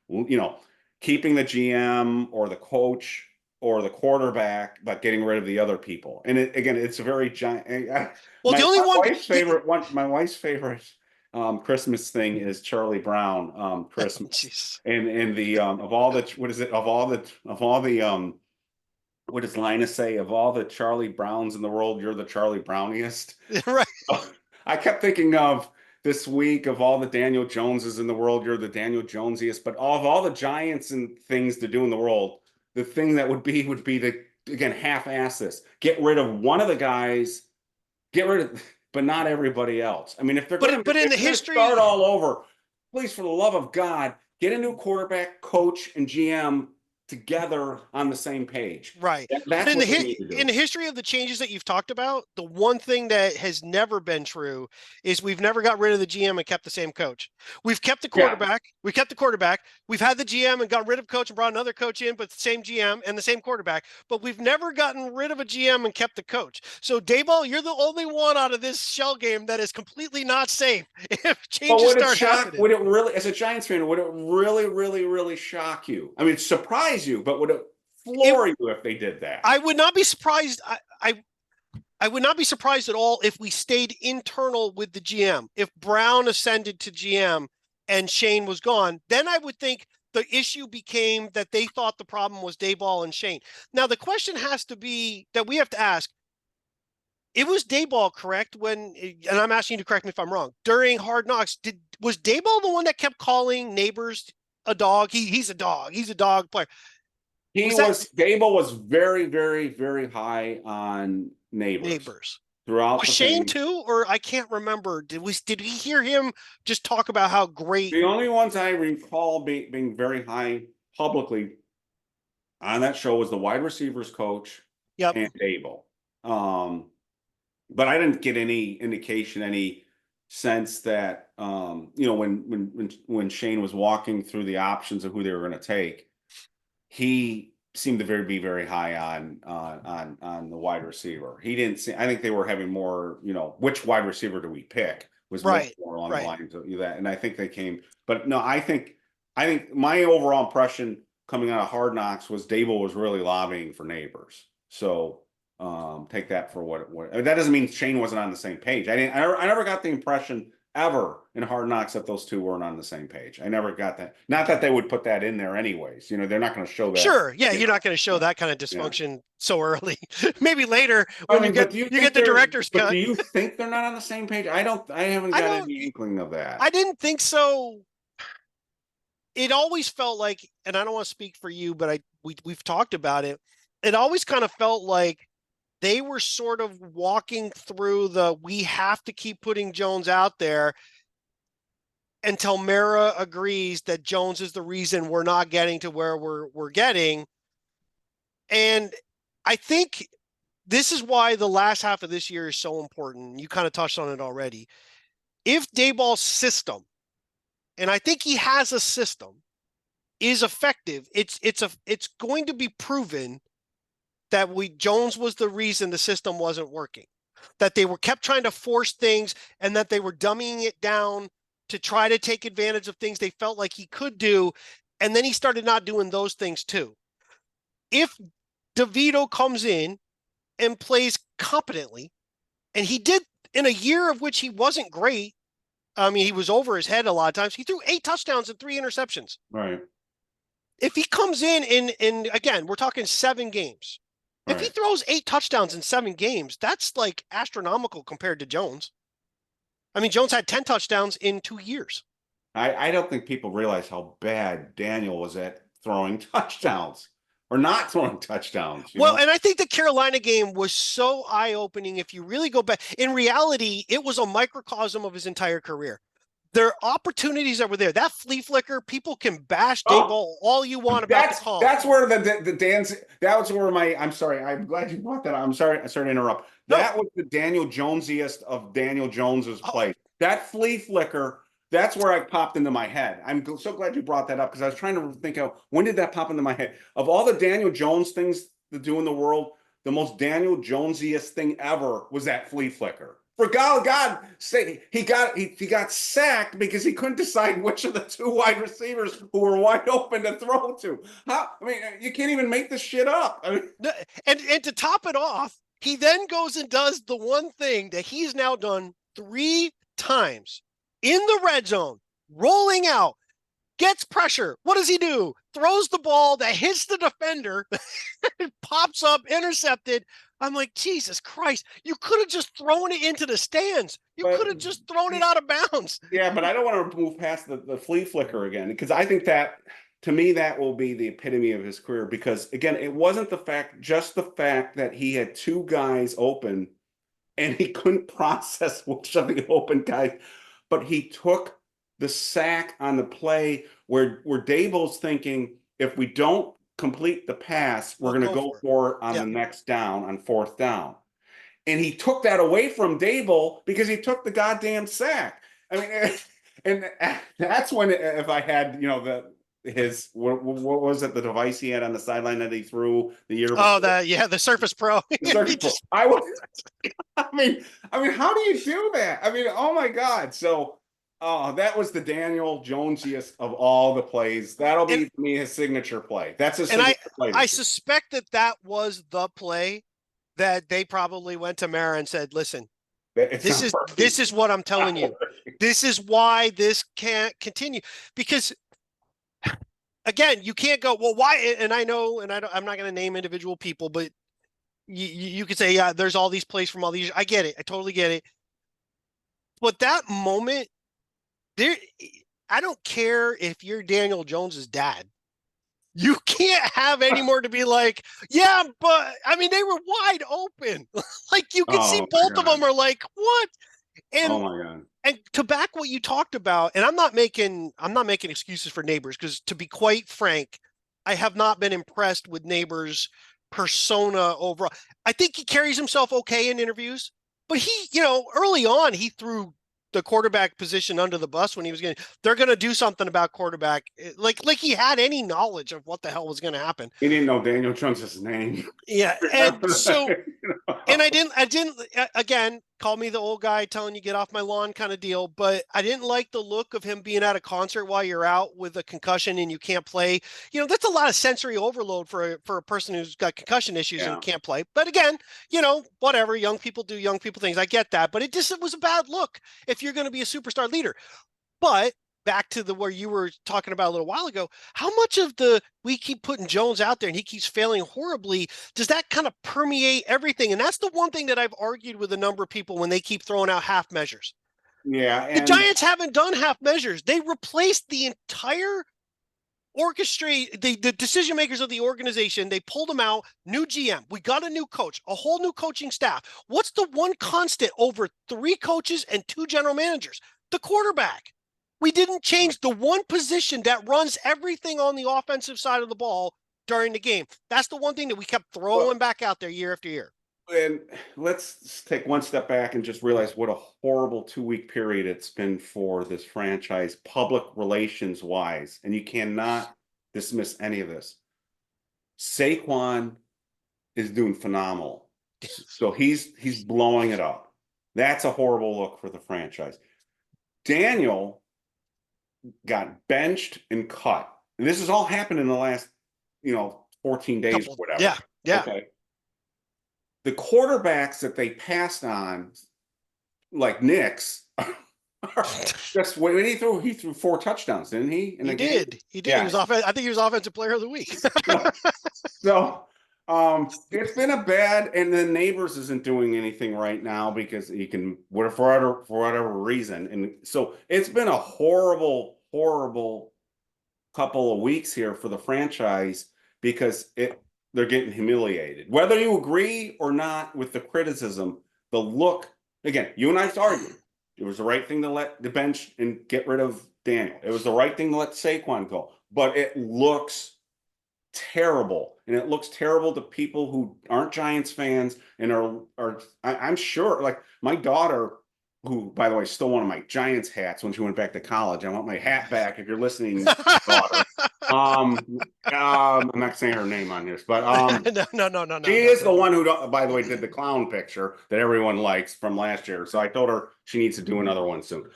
You know, keeping the GM or the coach or the quarterback, but getting rid of the other people. And again, it's a very giant. Well, the only my one, wife's favorite one. My wife's favorite Christmas thing is Charlie Brown Christmas. jeez, And the of all the what is it of all the what does Linus say, of all the Charlie Browns in the world, you're the Charlie Browniest. right? I kept thinking of this week of all the Daniel Joneses in the world, you're the Daniel Jonesiest. But of all the giants and things to do in the world, the thing that would be to again half-ass this, get rid of one of the guys, get rid of, but not everybody else. I mean, if they're going But in the to history, start all over, please, for the love of God, get a new quarterback, coach, and GM together on the same page. right. But That's what they need to do. in the history of the changes that you've talked about, the one thing that has never been true is we've never got rid of the GM and kept the same coach. We've kept the quarterback. Yeah. We kept the quarterback. We've had the GM and got rid of coach and brought another coach in, but the same GM and the same quarterback. But we've never gotten rid of a GM and kept the coach. So Daboll, you're the only one out of this shell game that is completely not safe if changes start happening. Would it really, as a Giants fan, would it really, really, really shock you? I mean, surprise you, but would it floor you if they did that? I would not be surprised. I would not be surprised at all if we stayed internal with the GM. If Brown ascended to GM and Schoen was gone, then I would think the issue became that they thought the problem was Daboll and Schoen. Now, the question has to be that we have to ask, it was Daboll, correct? And I'm asking you to correct me if I'm wrong. During Hard Knocks, was Daboll the one that kept calling Nabers a dog? He's a dog. He's a dog player. Daboll was very, very, very high on Nabers throughout was the Schoen thing. too, or I can't remember. Did we hear him just talk about how great? The only ones I recall being very high publicly on that show was the wide receivers coach and Daboll. But I didn't get any indication, any sense that when Schoen was walking through the options of who they were going to take, he seemed to be very high on the wide receiver. He didn't see. I think they were having more, which wide receiver do we pick was more along the lines of that. And I think they came, but no, I think my overall impression coming out of Hard Knocks was Daboll was really lobbying for Nabers. So take that for what that doesn't mean Schoen wasn't on the same page. I never got the impression ever in Hard Knocks that those two weren't on the same page. I never got that. Not that they would put that in there anyways. They're not going to show that. Sure. Yeah. You're not going to show that kind of dysfunction so early. Maybe later when you get the director's cut. Do you think they're not on the same page? I haven't got any inkling of that. I didn't think so. It always felt like, and I don't want to speak for you, but we've talked about it. It always kind of felt like they were sort of walking through we have to keep putting Jones out there until Mara agrees that Jones is the reason we're not getting to where we're getting. And I think this is why the last half of this year is so important. You kind of touched on it already. If Daboll's system, and I think he has a system, is effective, it's going to be proven that Jones was the reason the system wasn't working, that they kept trying to force things and that they were dumbing it down to try to take advantage of things they felt like he could do. And then he started not doing those things too. If DeVito comes in and plays competently, and he did in a year of which he wasn't great. I mean, he was over his head a lot of times. He threw 8 touchdowns and 3 interceptions. Right. If he comes in again, we're talking 7 games. If he throws 8 touchdowns in 7 games, that's like astronomical compared to Jones. I mean, Jones had 10 touchdowns in 2 years. I don't think people realize how bad Daniel was at throwing touchdowns or not throwing touchdowns. And I think the Carolina game was so eye-opening. If you really go back, in reality, it was a microcosm of his entire career. There are opportunities that were there. That flea flicker, people can bash Daboll all you want about the call. That's where the dance. That was where I'm sorry. I'm glad you brought that up. I'm sorry to interrupt. No. That was the Daniel Jonesiest of Daniel Jones's play. That flea flicker. That's where I popped into my head. I'm so glad you brought that up because I was trying to think of when did that pop into my head. Of all the Daniel Jones things to do in the world, the most Daniel Jonesiest thing ever was that flea flicker. For God, say he got sacked because he couldn't decide which of the two wide receivers who were wide open to throw to. How? I mean, you can't even make this shit up. I mean, and to top it off, he then goes and does the one thing that he's now done 3 times in the red zone, rolling out, gets pressure. What does he do? Throws the ball that hits the defender, it pops up, intercepted. I'm like, Jesus Christ, you could have just thrown it into the stands. You could have just thrown it out of bounds. Yeah, but I don't want to move past the flea flicker again, because I think that, to me, that will be the epitome of his career. Because again, it wasn't just the fact that he had 2 guys open and he couldn't process which of the open guys, but he took the sack on the play where Daboll's thinking, if we don't complete the pass, we're going to go for it on the next down, on 4th down. And he took that away from Daboll because he took the goddamn sack. I mean, and that's when, if I had, what was it, the device he had on the sideline that he threw the year before? Oh, the Surface Pro. The Surface Pro. I mean, how do you do that? I mean, oh my God. So, that was the Daniel Jonesiest of all the plays. That'll be for me his signature play. That's his signature play. I suspect that was the play that they probably went to Mara and said, listen, this is what I'm telling you. This is why this can't continue. Because again, you can't go, well, why? And I know, and I'm not going to name individual people, but you could say, yeah, there's all these plays from all these. I get it. I totally get it. But that moment, I don't care if you're Daniel Jones's dad. You can't have any more to be like, yeah, but I mean, they were wide open. Like you can see both of them are like, what? And, oh my God. And to back what you talked about, and I'm not making excuses for Nabers, because to be quite frank, I have not been impressed with Nabers' persona overall. I think he carries himself okay in interviews, but he, early on, he threw the quarterback position under the bus when he was they're going to do something about quarterback. Like he had any knowledge of what the hell was going to happen. He didn't know Daniel Jones's name. Yeah. And so, and I didn't, again, call me the old guy telling you get off my lawn kind of deal, but I didn't like the look of him being at a concert while you're out with a concussion and you can't play. That's a lot of sensory overload for a person who's got concussion issues and can't play. But again, whatever, young people do young people things. I get that, but it was a bad look if you're going to be a superstar leader. But back to where you were talking about a little while ago, how much of we keep putting Jones out there and he keeps failing horribly, does that kind of permeate everything? And that's the one thing that I've argued with a number of people when they keep throwing out half measures. Yeah. The Giants haven't done half measures. They replaced the entire the decision makers of the organization. They pulled them out. New GM. We got a new coach, a whole new coaching staff. What's the one constant over 3 coaches and 2 general managers? The quarterback. We didn't change the one position that runs everything on the offensive side of the ball during the game. That's the one thing that we kept throwing back out there year after year. And let's take one step back and just realize what a horrible 2-week period it's been for this franchise, public relations wise. And you cannot dismiss any of this. Saquon is doing phenomenal. So he's blowing it up. That's a horrible look for the franchise. Daniel got benched and cut. And this has all happened in the last, 14 days or whatever. Yeah. Okay. The quarterbacks that they passed on, like Knicks, just when he threw 4 touchdowns, didn't he? He did. Yeah. I think he was offensive player of the week. So it's been a bad, and then Nabers isn't doing anything right now because he can, for whatever reason. And so it's been a horrible couple of weeks here for the franchise because they're getting humiliated. Whether you agree or not with the criticism, the look, again, you and I argued. It was the right thing to let the bench and get rid of Daniel. It was the right thing to let Saquon go. But it looks terrible. And it looks terrible to people who aren't Giants fans and I'm sure, like my daughter who, by the way, stole one of my Giants hats when she went back to college. I want my hat back. If you're listening, daughter. I'm not saying her name on this, but No. she is the one who, by the way, did the clown picture that everyone likes from last year. So I told her she needs to do another one soon.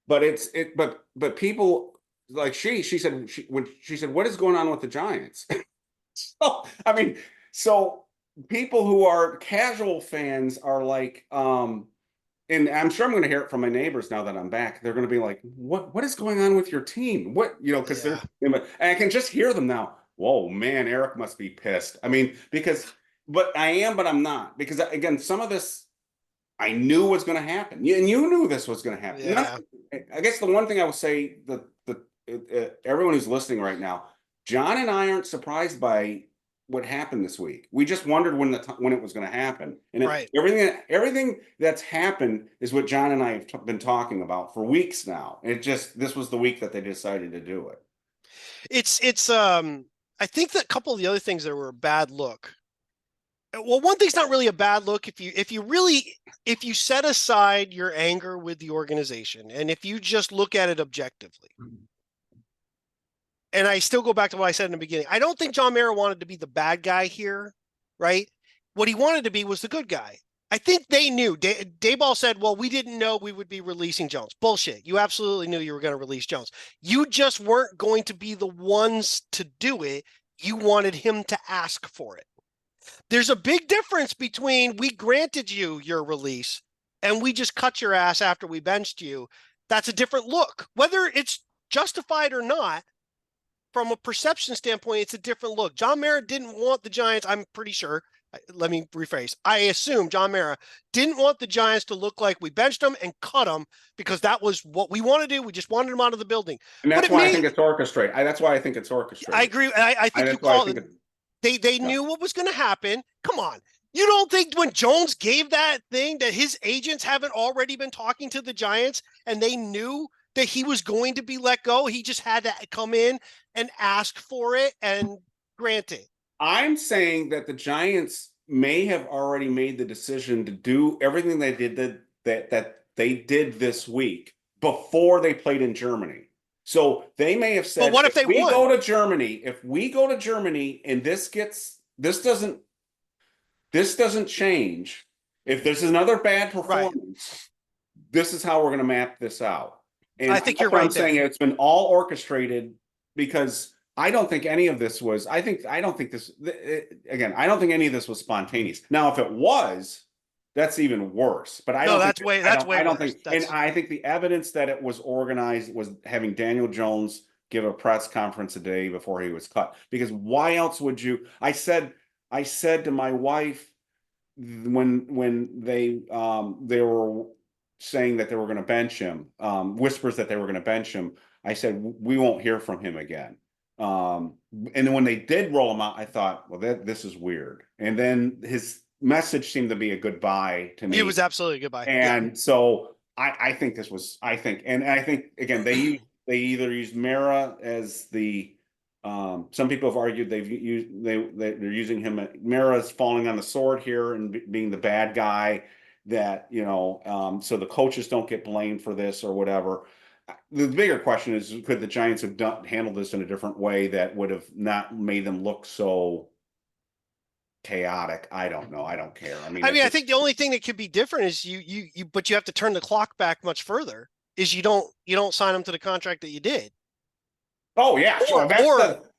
But people like she said when she said, what is going on with the Giants? So I mean, so people who are casual fans are like, and I'm sure I'm going to hear it from my neighbors now that I'm back. They're going to be like, what is going on with your team? What, because Yeah. and I can just hear them now. Whoa, man, Eric must be pissed. I mean, but I am, but I'm not. Because again, some of this I knew was going to happen. And you knew this was going to happen. Yeah. I guess the one thing I would say that everyone who's listening right now, John and I aren't surprised by what happened this week. We just wondered when it was going to happen. And Right. everything that's happened is what John and I have been talking about for weeks now. This was the week that they decided to do it. It's I think that a couple of the other things that were a bad look. Well, one thing's not really a bad look if you set aside your anger with the organization and if you just look at it objectively. And I still go back to what I said in the beginning. I don't think John Mara wanted to be the bad guy here, right? What he wanted to be was the good guy. I think they knew. Daboll said, well, we didn't know we would be releasing Jones. Bullshit. You absolutely knew you were going to release Jones. You just weren't going to be the ones to do it. You wanted him to ask for it. There's a big difference between we granted you your release and we just cut your ass after we benched you. That's a different look. Whether it's justified or not, from a perception standpoint, it's a different look. John Mara didn't want the Giants, I'm pretty sure. Let me rephrase. I assume John Mara didn't want the Giants to look like we benched them and cut them because that was what we want to do. We just wanted them out of the building. And that's why I think it's orchestrated. That's why I think it's orchestrated. I agree. I think you call it. They knew what was going to happen. Come on. You don't think when Jones gave that thing that his agents haven't already been talking to the Giants and they knew that he was going to be let go? He just had to come in and ask for it and grant it. I'm saying that the Giants may have already made the decision to do everything they did that they did this week before they played in Germany. So they may have said, but what if they won? Go to Germany, if we go to Germany and this doesn't change, if there's another bad performance, this is how we're going to map this out. And I think you're right. I'm saying it's been all orchestrated because I don't think any of this was. I don't think any of this was spontaneous. Now, if it was, that's even worse. But I don't think, and I think the evidence that it was organized was having Daniel Jones give a press conference a day before he was cut. Because why else would you? I said to my wife when they were saying that they were going to bench him, whispers that they were going to bench him. I said, we won't hear from him again. And then when they did roll him out, I thought, well, this is weird. And then his message seemed to be a goodbye to me. It was absolutely a goodbye. And so I think again, they either used Mara as the some people have argued they're using him. Mara's falling on the sword here and being the bad guy that, so the coaches don't get blamed for this or whatever. The bigger question is, could the Giants have handled this in a different way that would have not made them look so chaotic? I don't know. I don't care. I think the only thing that could be different is but you have to turn the clock back much further. Is you don't sign them to the contract that you did. Oh yeah, sure.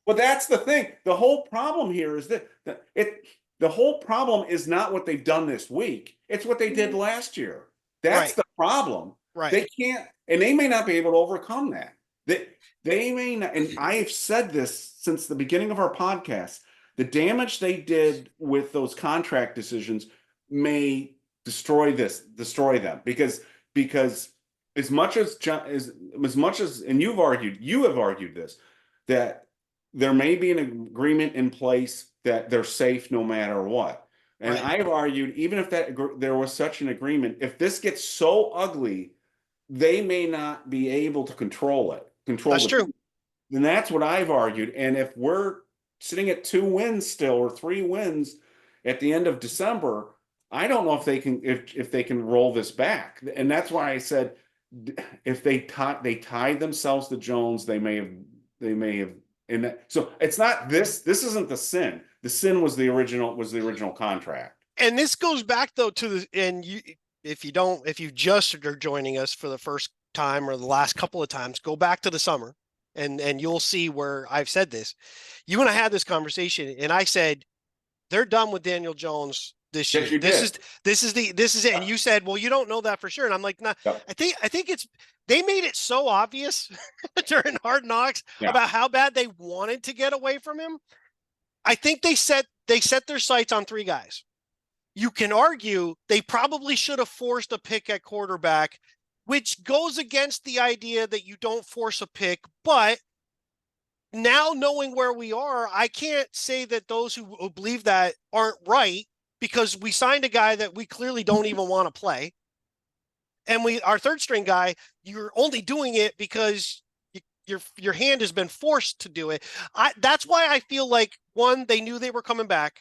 But that's the thing. The whole problem here is the whole problem is not what they've done this week. It's what they did last year. That's the problem. Right. They can't, and they may not be able to overcome that. They may not, and I have said this since the beginning of our podcast. The damage they did with those contract decisions may destroy them because as much as and you have argued this, that there may be an agreement in place that they're safe no matter what. And I have argued, even if there was such an agreement, if this gets so ugly, they may not be able to control it. That's true. And that's what I've argued. And if we're sitting at 2 wins still or 3 wins at the end of December, I don't know if they can if they can roll this back. And that's why I said if they tied themselves to Jones, they may have and so it's not this isn't the sin. The sin was the original contract. And this goes back though to the, and you, if you just are joining us for the first time or the last couple of times, go back to the summer and you'll see where I've said this. You and I had this conversation and I said, they're done with Daniel Jones this Yes, year. you did. This is it. And you said, well, you don't know that for sure. And I'm like, nah, Yep. I think it's, they made it so obvious during Hard Knocks Yeah. about how bad they wanted to get away from him. I think they set their sights on three guys. You can argue they probably should have forced a pick at quarterback, which goes against the idea that you don't force a pick. But now knowing where we are, I can't say that those who believe that aren't right, because we signed a guy that we clearly don't even want to play. And our third string guy, you're only doing it because your hand has been forced to do it. That's why I feel like, one, they knew they were coming back,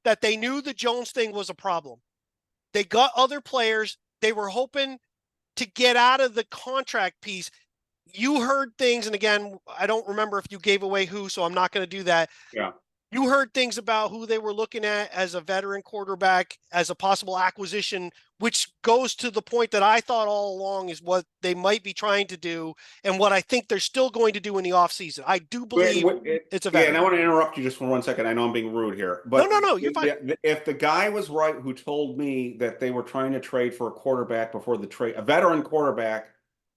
that they knew the Jones thing was a problem. They got other players. They were hoping to get out of the contract piece. You heard things, and again, I don't remember if you gave away who, so I'm not going to do that. Yeah. You heard things about who they were looking at as a veteran quarterback, as a possible acquisition, which goes to the point that I thought all along is what they might be trying to do and what I think they're still going to do in the offseason. I do believe it's a veteran. Yeah, and I want to interrupt you just for 1 second. I know I'm being rude here, but no, you're fine. If the guy was right who told me that they were trying to trade for a quarterback before the trade, a veteran quarterback,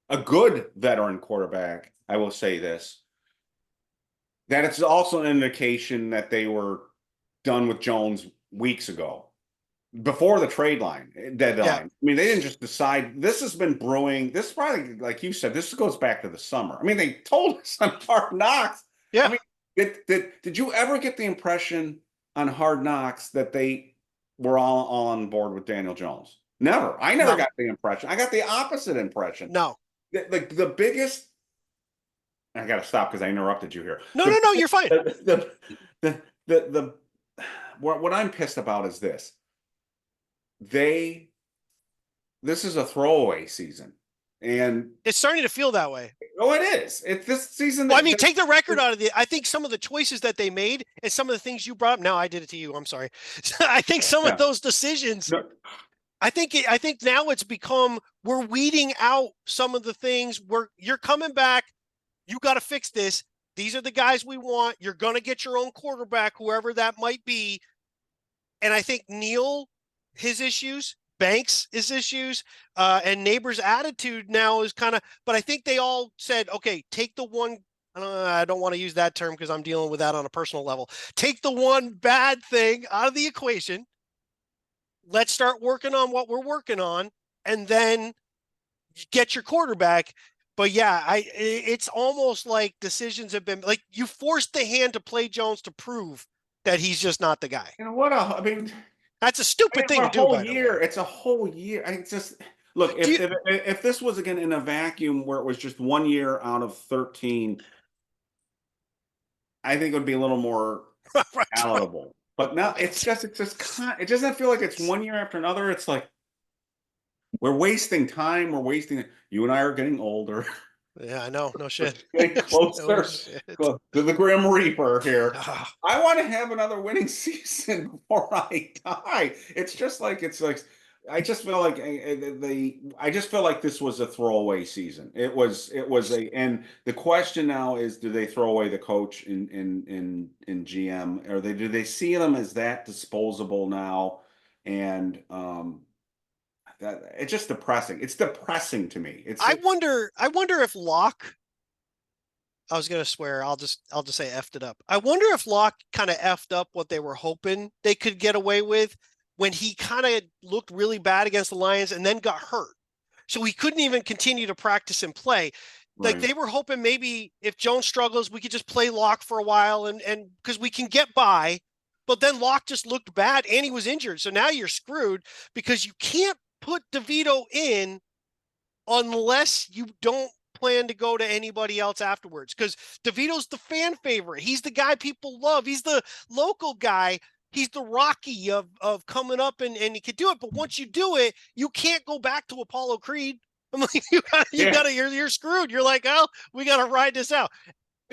a good veteran quarterback, I will say this, that it's also an indication that they were done with Jones weeks ago, before the trade deadline. Yeah. I mean, they didn't just decide. This has been brewing. This is probably, like you said, this goes back to the summer. I mean, they told us on Hard Knocks. Yeah. I mean, did you ever get the impression on Hard Knocks that they were all on board with Daniel Jones? Never. I never got the impression. I got the opposite impression. No. The biggest. I got to stop because I interrupted you here. No, you're fine. What I'm pissed about is this. This is a throwaway season, and it's starting to feel that way. Oh, it is. It's this season. Well, I mean, take the record out of it. I think some of the choices that they made and some of the things you brought up. Now I did it to you. I'm sorry. I think some of those decisions. No. I think now it's become, we're weeding out some of the things where you're coming back. You got to fix this. These are the guys we want. You're going to get your own quarterback, whoever that might be. And I think Neal, his issues, Banks, his issues, and Nabers' attitude now is kind of, but I think they all said, okay, take the one, I don't want to use that term because I'm dealing with that on a personal level. Take the one bad thing out of the equation. Let's start working on what we're working on and then get your quarterback. But yeah, it's almost like decisions have been, like, you forced the hand to play Jones to prove that he's just not the guy. You know what? I mean, that's a stupid thing to do. Whole year, it's a whole year. I just look, if this was again in a vacuum where it was just 1 year out of 13, I think it would be a little more palatable. But now it doesn't feel like it's 1 year after another. It's like we're wasting time. We're wasting. You and I are getting older. Yeah, I know. No shit. Getting closer to the Grim Reaper here. I want to have another winning season before I die. It's like I just feel like this was a throwaway season. It was and the question now is, do they throw away the coach in GM, or do they see them as that disposable now? And it's just depressing. It's depressing to me. I wonder if Locke, I was gonna swear, I'll just say effed it up. I wonder if Locke kind of effed up what they were hoping they could get away with when he kind of looked really bad against the Lions and then got hurt. So he couldn't even continue to practice and play. Right. Like they were hoping maybe if Jones struggles, we could just play Locke for a while and because we can get by. But then Locke just looked bad and he was injured. So now you're screwed because you can't put DeVito in unless you don't plan to go to anybody else afterwards, because DeVito's the fan favorite. He's the guy people love. He's the local guy. he's the Rocky of coming up and he can do it. But once you do it, you can't go back to Apollo Creed. I'm like, you're screwed. You're like, oh, we got to ride this out.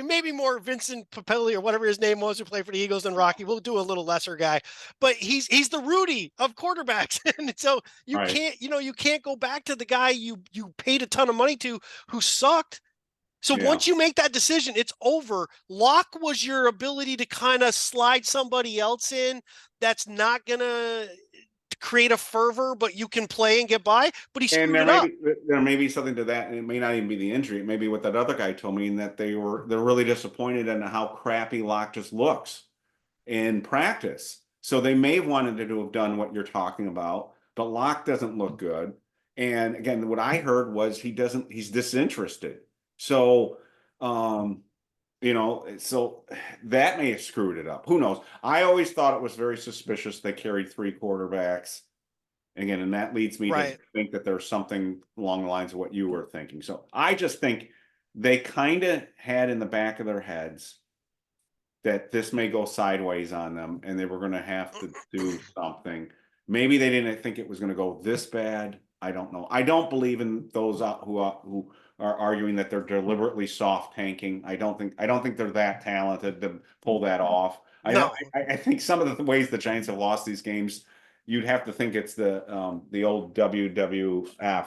Maybe more Vincent Papelli or whatever his name was who played for the Eagles than Rocky. We'll do a little lesser guy, but he's the Rudy of quarterbacks. And so you Right. can't, you can't go back to the guy you paid a ton of money to who sucked. So Yeah. once you make that decision, it's over. Lock was your ability to kind of slide somebody else in that's not going to create a fervor, but you can play and get by. But he And screwed it up. there may be something to that, and it may not even be the injury. It may be what that other guy told me, and that they're really disappointed in how crappy Locke just looks in practice. So they may have wanted to have done what you're talking about, but Locke doesn't look good. And again, what I heard was he's disinterested. So so that may have screwed it up. Who knows? I always thought it was very suspicious they carried 3 quarterbacks. Again, and that leads me to think that there's something along the lines of what you were thinking. So I just think they kind of had in the back of their heads that this may go sideways on them and they were going to have to do something. Maybe they didn't think it was going to go this bad. I don't know. I don't believe in those who are arguing that they're deliberately soft tanking. I don't think they're that talented to pull that off. No. I think some of the ways the Giants have lost these games, you'd have to think it's the old WWF.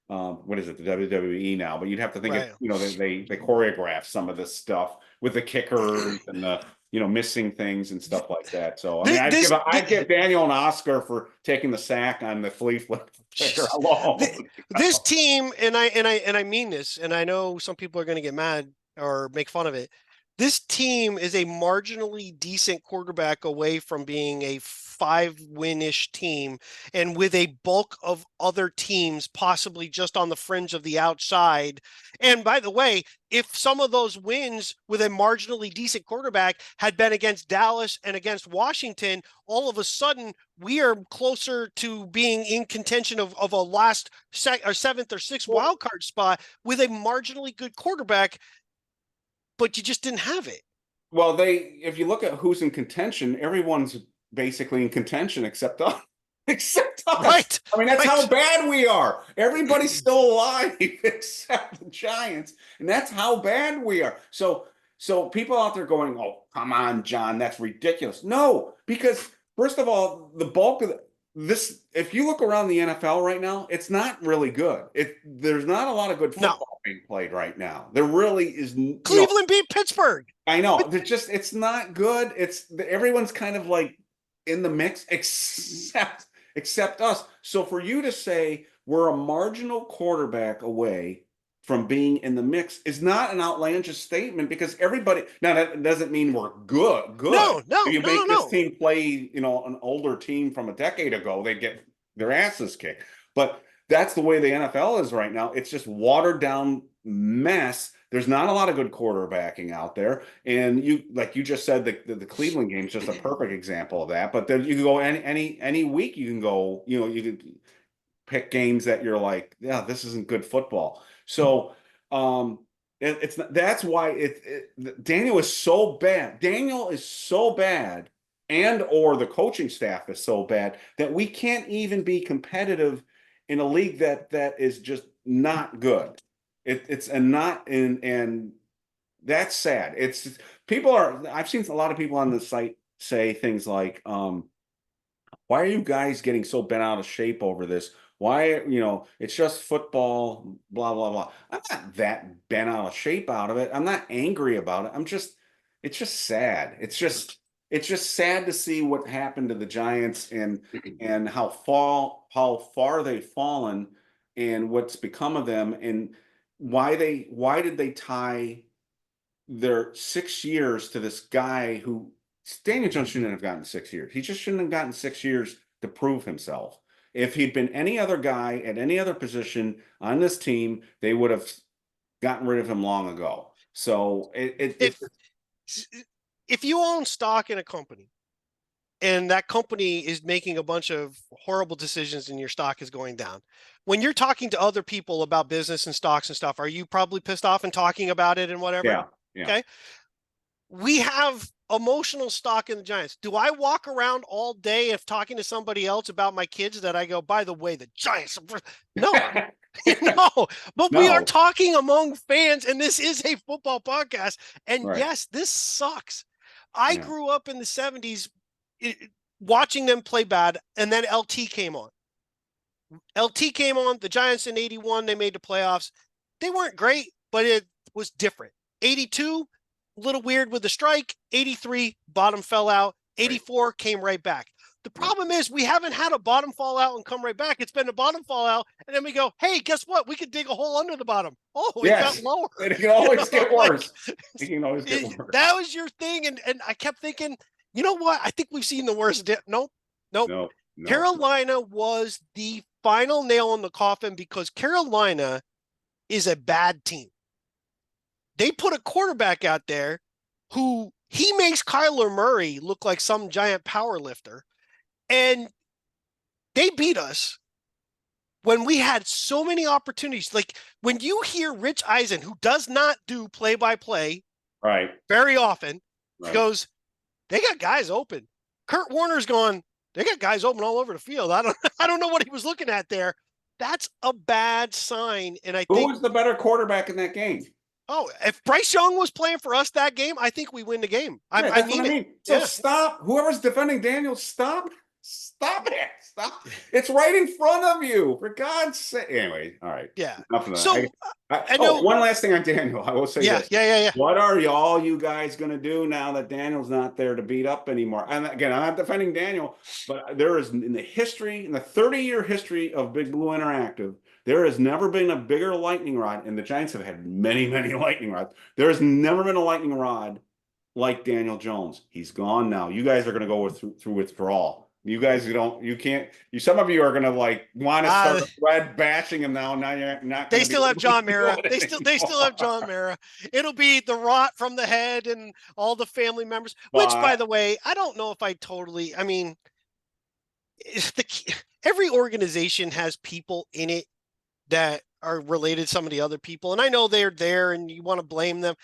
What is it? The WWE now, but you'd have to think they choreograph some of this stuff with the kickers and the missing things and stuff like that. So I mean, I'd give Daniel an Oscar for taking the sack on the flea flip kicker alone. This team, and I mean this, and I know some people are going to get mad or make fun of it. This team is a marginally decent quarterback away from being a 5-win-ish team, and with a bulk of other teams possibly just on the fringe of the outside. And by the way, if some of those wins with a marginally decent quarterback had been against Dallas and against Washington, all of a sudden we are closer to being in contention of a last or 7th or 6th wild card spot with a marginally good quarterback. But you just didn't have it. Well, if you look at who's in contention, everyone's basically in contention except us. Except us. Right. I mean, that's how bad we are. Everybody's still alive except the Giants, and that's how bad we are. So people out there going, "Oh, come on, John, that's ridiculous." No, because first of all, the bulk of this, if you look around the NFL right now, it's not really good. There's not a lot of good football being played right now. There really is. Cleveland beat Pittsburgh. I know. It's not good. Everyone's kind of like in the mix except us. So for you to say we're a marginal quarterback away from being in the mix is not an outlandish statement, because everybody, now that doesn't mean we're good. No. If you make this team play, an older team from a decade ago, they get their asses kicked. But that's the way the NFL is right now. It's just watered down mess. There's not a lot of good quarterbacking out there. And like you just said, the Cleveland game is just a perfect example of that. But then you can go any week, you can go, you can pick games that you're like, yeah, this isn't good football. So that's why Daniel is so bad. Daniel is so bad, and or the coaching staff is so bad that we can't even be competitive in a league that is just not good. And that's sad. I've seen a lot of people on the site say things like, why are you guys getting so bent out of shape over this? Why, it's just football, blah, blah, blah. I'm not that bent out of shape out of it. I'm not angry about it. It's just sad. It's just sad to see what happened to the Giants and how far they've fallen and what's become of them, and why did they tie their 6 years to this guy who Daniel Jones shouldn't have gotten 6 years. He just shouldn't have gotten 6 years to prove himself. If he'd been any other guy at any other position on this team, they would have gotten rid of him long ago. So if you own stock in a company and that company is making a bunch of horrible decisions and your stock is going down, when you're talking to other people about business and stocks and stuff, are you probably pissed off and talking about it and whatever? Yeah. Okay. We have emotional stock in the Giants. Do I walk around all day if talking to somebody else about my kids that I go, by the way, the Giants? No, no, but we are No, talking among fans, and this is a football podcast. And right. yes, this sucks. I Yeah. grew up in the 70s watching them play bad, and then LT came on. LT came on, the Giants in 81, they made the playoffs. They weren't great, but it was different. 82, a little weird with the strike. 83, bottom fell out. 84 came right back. The problem is we haven't had a bottom fall out and come right back. It's been a bottom fall out, and then we go, hey, guess what? We could dig a hole under the bottom. Oh, it got lower. It can always get worse. It can always get worse. That was your thing, and I kept thinking, you know what? I think we've seen the worst. Nope. No. Carolina was the final nail in the coffin because Carolina is a bad team. They put a quarterback out there who he makes Kyler Murray look like some giant power lifter. And they beat us when we had so many opportunities. Like when you hear Rich Eisen, who does not do play-by-play Right. very often, Right. goes, they got guys open. Kurt Warner's gone, they got guys open all over the field. I don't know what he was looking at there. That's a bad sign. And I Who think was the better quarterback in that game? Oh, if Bryce Young was playing for us that game, I think we win the game. Yeah, I mean it. So Yeah. stop. Whoever's defending Daniel, stop. Stop it. Stop. It's right in front of you. For God's sake. Anyway, all right. Yeah. Enough of that. So I know. One last thing on Daniel. I will say this. Yeah. What are all you guys going to do now that Daniel's not there to beat up anymore? And again, I'm not defending Daniel, but there is in the 30-year history of Big Blue Interactive, there has never been a bigger lightning rod, and the Giants have had many, many lightning rods. There has never been a lightning rod like Daniel Jones. He's gone now. You guys are going to go through withdrawal. You guys some of you are going to want to start red bashing him now. Now you're not. They still have John Mara. They still have John Mara. It'll be the rot from the head and all the family members, which by the way, I don't know if I totally, I mean, every organization has people in it that are related to some of the other people. And I know they're there and you want to blame them.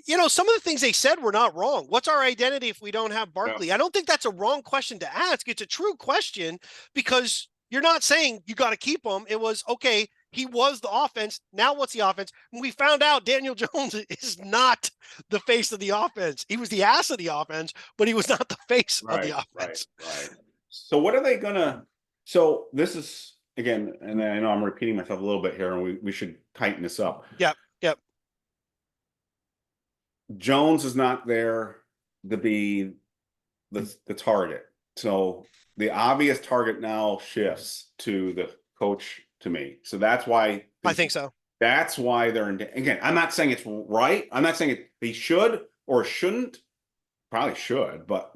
You know, some of the things they said were not wrong. What's our identity if we don't have Barkley? I don't think that's a wrong question to ask. It's a true question because you're not saying you got to keep him. It was, okay, he was the offense. Now what's the offense? And we found out Daniel Jones is not the face of the offense. He was the ass of the offense, but he was not the face of the offense. Right. So what are they going to – so this is, again, and I know I'm repeating myself a little bit here, and we should tighten this up. Yep. Jones is not there to be the target. So the obvious target now shifts to the coach to me. So that's why I think so. That's why they're in. Again, I'm not saying it's right. I'm not saying they should or shouldn't. Probably should, but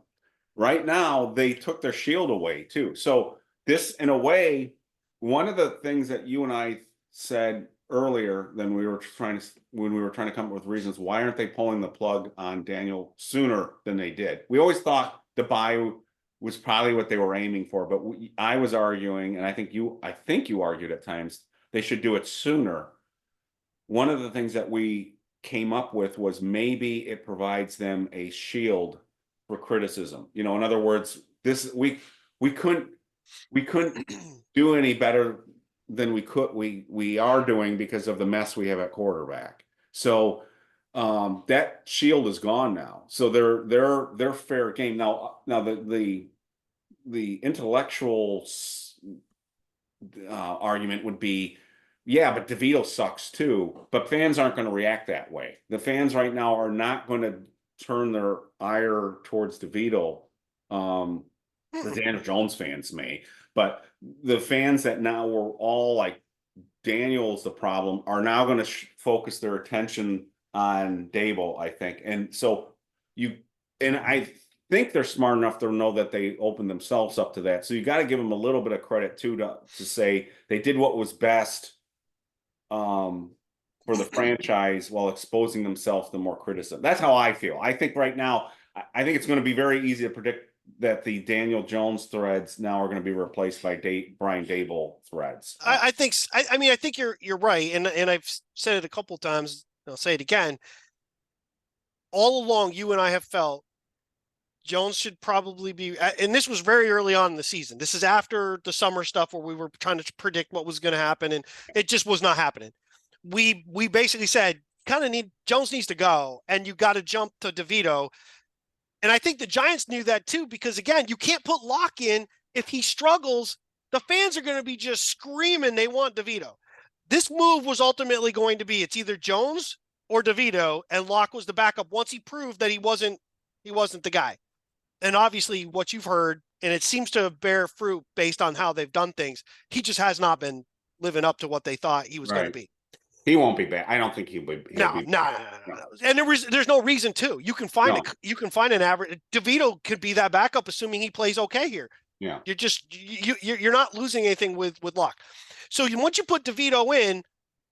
right now they took their shield away too. So this, in a way, one of the things that you and I said earlier when we were trying to come up with reasons why aren't they pulling the plug on Daniel sooner than they did. We always thought the buy was probably what they were aiming for, but I was arguing, and I think you argued at times they should do it sooner. One of the things that we came up with was maybe it provides them a shield for criticism. You know, in other words, we couldn't do any better than we are doing because of the mess we have at quarterback. So that shield is gone now. So they're fair game. Now the intellectual argument would be, yeah, but DeVito sucks too. But fans aren't going to react that way. The fans right now are not going to turn their ire towards DeVito. The Daniel Jones fans may, but the fans that now were all like Daniel's the problem are now going to focus their attention on Daboll, I think. And so I think they're smart enough to know that they opened themselves up to that. So you got to give them a little bit of credit too, to say they did what was best for the franchise while exposing themselves to more criticism. That's how I feel. I think right now, I think it's going to be very easy to predict that the Daniel Jones threads now are going to be replaced by Brian Daboll threads. I think you're right, and I've said it a couple of times. I'll say it again. All along, you and I have felt Jones should probably be, and this was very early on in the season. This is after the summer stuff where we were trying to predict what was going to happen, and it just was not happening. We basically said, Jones needs to go, and you got to jump to DeVito. And I think the Giants knew that too, because again, you can't put Locke in if he struggles. The fans are going to be just screaming they want DeVito. This move was ultimately going to be it's either Jones or DeVito, and Locke was the backup once he proved that he wasn't the guy. And obviously what you've heard, and it seems to bear fruit based on how they've done things, he just has not been living up to what they thought he was going to be. He won't be bad. I don't think he'll be. No. And there's no reason to. You can find an average. DeVito could be that backup, assuming he plays okay here. Yeah, you're not losing anything with Locke. So once you put DeVito in,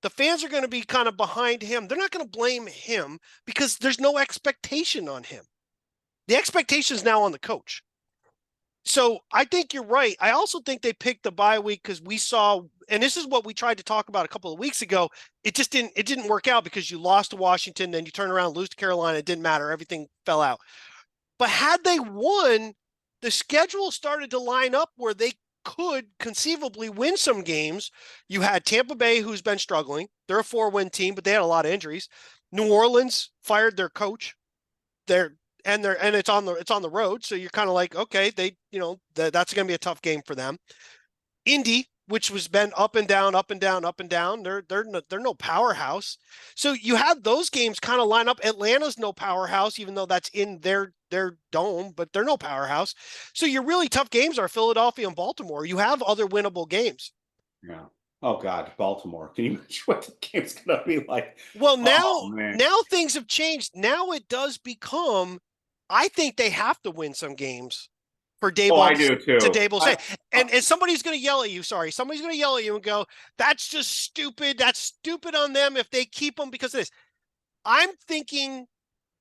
the fans are going to be kind of behind him. They're not going to blame him because there's no expectation on him. The expectation is now on the coach. So I think you're right. I also think they picked the bye week because we saw, and this is what we tried to talk about a couple of weeks ago. It didn't work out because you lost to Washington, then you turn around, lose to Carolina. It didn't matter. Everything fell out. But had they won, the schedule started to line up where they could conceivably win some games. You had Tampa Bay, who's been struggling. They're a 4-win team, but they had a lot of injuries. New Orleans fired their coach. And it's on the road, so you're kind of like, okay, that's going to be a tough game for them. Indy, which was been up and down, up and down, up and down. They're no powerhouse. So you have those games kind of line up. Atlanta's no powerhouse, even though that's in their dome, but they're no powerhouse. So your really tough games are Philadelphia and Baltimore. You have other winnable games. Yeah. Oh God, Baltimore. Can you imagine what the game's gonna be like? Well, now things have changed. Now it does become, I think they have to win some games for Daboll. Oh, I do too. To Daboll say, and somebody's going to yell at you. Sorry, somebody's going to yell at you and go, "That's just stupid. That's stupid on them if they keep them because of this." I'm thinking,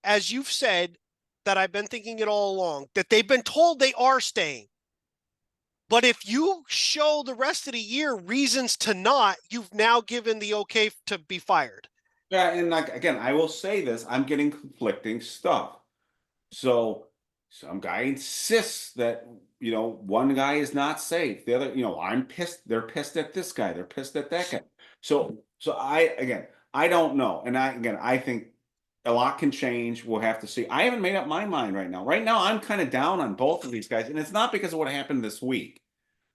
as you've said, that I've been thinking it all along, that they've been told they are staying. But if you show the rest of the year reasons to not, you've now given the okay to be fired. Yeah, and like again, I will say this: I'm getting conflicting stuff. So some guy insists that one guy is not safe. The other, I'm pissed. They're pissed at this guy. They're pissed at that guy. So I don't know. And I think a lot can change. We'll have to see. I haven't made up my mind right now. Right now, I'm kind of down on both of these guys, and it's not because of what happened this week.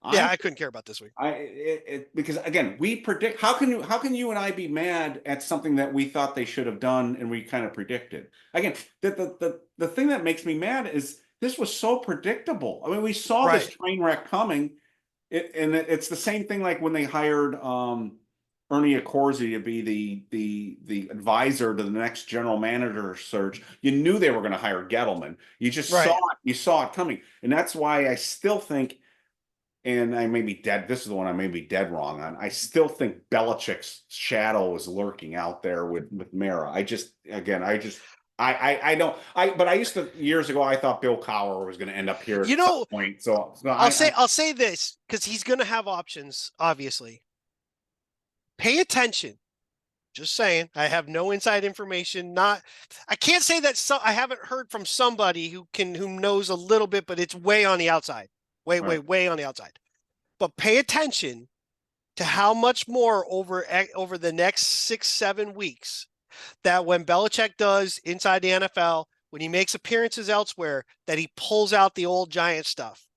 I couldn't care about this week. Because again, we predict. How can you and I be mad at something that we thought they should have done and we kind of predicted? Again, the thing that makes me mad is this was so predictable. I mean, we saw this train wreck coming, and it's the same thing like when they hired Ernie Accorsi to be the advisor to the next general manager search. You knew they were going to hire Gettleman. You just saw it coming, and that's why I still think. And I may be dead. This is the one I may be dead wrong on. I still think Belichick's shadow is lurking out there with Mara. But I used to years ago. I thought Bill Cowher was going to end up here at some point. So I'll say this because he's going to have options. Obviously, pay attention. Just saying. I have no inside information. I can't say that. I haven't heard from somebody who knows a little bit, but it's way on the outside. Way on the outside. But pay attention to how much more over the next 6-7 weeks that when Belichick does inside the NFL, when he makes appearances elsewhere, that he pulls out the old Giant stuff.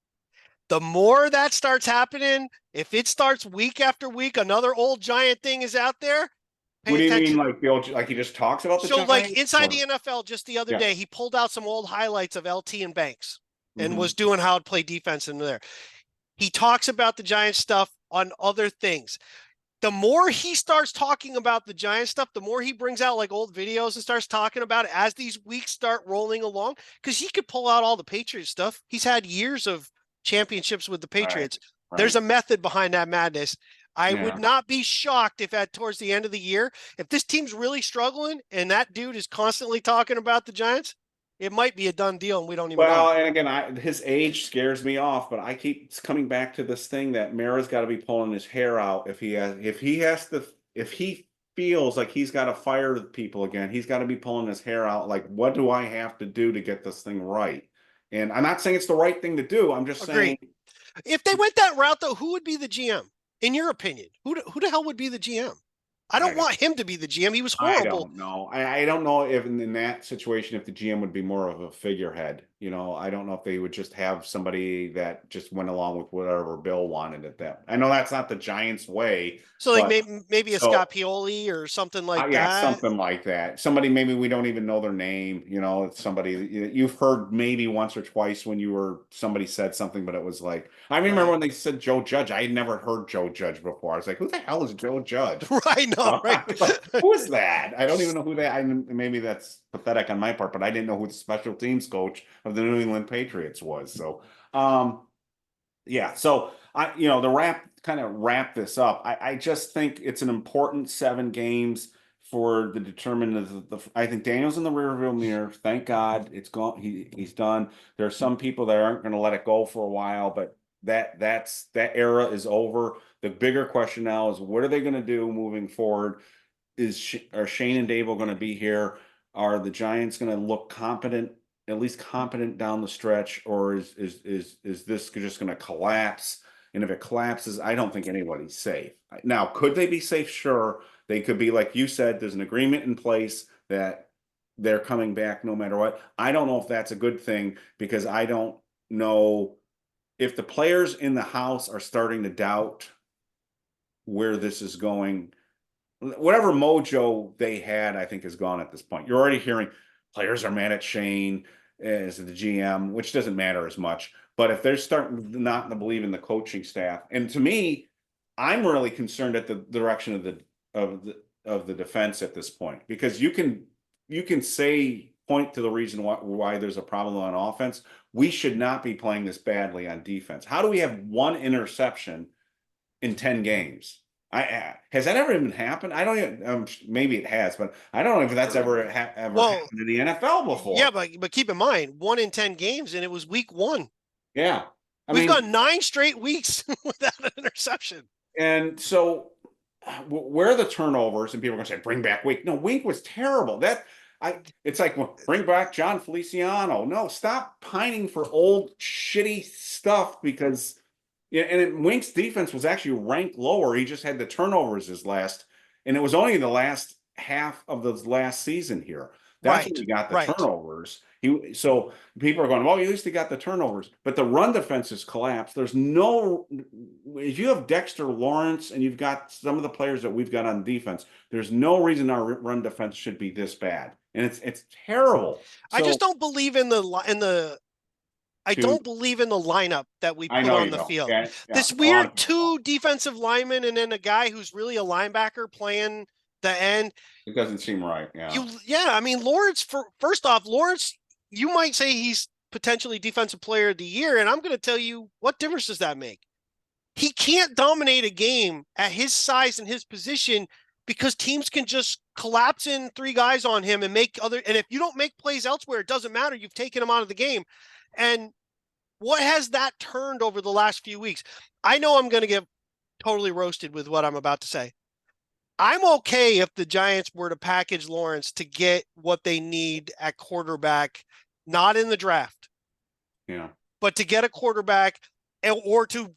The more that starts happening, if it starts week after week, another old Giant thing is out there. What do you mean, like he just talks about the Giants? So, like inside the NFL, just the other day, he pulled out some old highlights of LT and Banks. And was doing how to play defense in there. He talks about the Giants stuff on other things. The more he starts talking about the Giants stuff, the more he brings out like old videos and starts talking about it as these weeks start rolling along. Because he could pull out all the Patriots stuff. He's had years of championships with the Patriots. Right. There's a method behind that madness. I would not be shocked if towards the end of the year, if this team's really struggling and that dude is constantly talking about the Giants, it might be a done deal, and we don't even know. Well, and again, his age scares me off, but I keep coming back to this thing that Mara's got to be pulling his hair out if he feels like he's got to fire people again. He's got to be pulling his hair out. Like, what do I have to do to get this thing right? And I'm not saying it's the right thing to do. I'm just Agreed. saying, If they went that route, though, who would be the GM? In your opinion, who the hell would be the GM? I I don't don't want him to be the GM. He was I horrible. don't know. I don't know if in that situation, if the GM would be more of a figurehead. I don't know if they would just have somebody that just went along with whatever Bill wanted at that. I know that's not the Giants' way, So like but maybe a so Scott Pioli or something like yeah, that. something like that. Somebody maybe we don't even know their name. It's somebody that you've heard maybe once or twice when somebody said something, but it was like I remember Right. when they said Joe Judge. I had never heard Joe Judge before. I was like, who the hell is Joe Judge? Right. No. Right. I was like, who is that? I don't even know who that. Maybe that's pathetic on my part, but I didn't know who the special teams coach of the New England Patriots was. So, yeah. So wrap this up. I just think it's an important 7 games for the determinant of I think Daniel's in the rearview mirror. Thank God it's gone. He's done. There are some people that aren't going to let it go for a while, but that era is over. The bigger question now is what are they going to do moving forward? Are Schoen and Daboll going to be here? Are the Giants going to look competent, at least competent down the stretch, or is this just going to collapse? And if it collapses, I don't think anybody's safe. Now, could they be safe? Sure, they could be. Like you said, there's an agreement in place that they're coming back no matter what. I don't know if that's a good thing because I don't know if the players in the house are starting to doubt where this is going. Whatever mojo they had, I think is gone at this point. You're already hearing players are mad at Schoen as the GM, which doesn't matter as much. But if they're starting not to believe in the coaching staff, and to me, I'm really concerned at the direction of the defense at this point because you can point to the reason why there's a problem on offense. We should not be playing this badly on defense. How do we have 1 interception in 10 games? Has that ever even happened? I don't even. Maybe it has, but I don't know if that's ever Well, happened in the NFL yeah, before. but keep in mind, 1 in 10 games, and it was week 1. Yeah, I We've mean, gone 9 straight weeks without an interception. and so where are the turnovers? And people are going to say, "Bring back Wink." No, Wink was terrible. It's like well, bring back John Feliciano. No, stop pining for old shitty stuff because yeah, and Wink's defense was actually ranked lower. He just had the turnovers and it was only the last half of the last season here. That's when Right. he got the Right. turnovers. So people are going, well, at least he got the turnovers, but the run defense has collapsed. If you have Dexter Lawrence and you've got some of the players that we've got on defense, there's no reason our run defense should be this bad, and it's terrible. I So just don't believe in the I to don't believe in the lineup that we I put know on you the don't. field. Yeah, yeah, This a lot of weird people don't. 2 defensive linemen and then a guy who's really a linebacker playing the end. It doesn't seem right. Yeah. I mean, Lawrence, first off, Lawrence, you might say he's potentially defensive player of the year. And I'm going to tell you, what difference does that make? He can't dominate a game at his size and his position because teams can just collapse in 3 guys on him and and if you don't make plays elsewhere, it doesn't matter. You've taken him out of the game. And what has that turned over the last few weeks? I know I'm going to get totally roasted with what I'm about to say. I'm okay if the Giants were to package Lawrence to get what they need at quarterback, not in the draft, Yeah. but to get a quarterback or to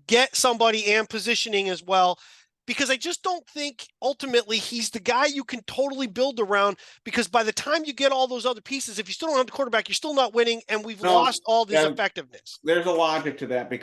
get somebody and positioning as well. Because I just don't think ultimately he's the guy you can totally build around. Because by the time you get all those other pieces, if you still don't have the quarterback, you're still not winning, and we've No, lost all this yeah, effectiveness. there's a logic to that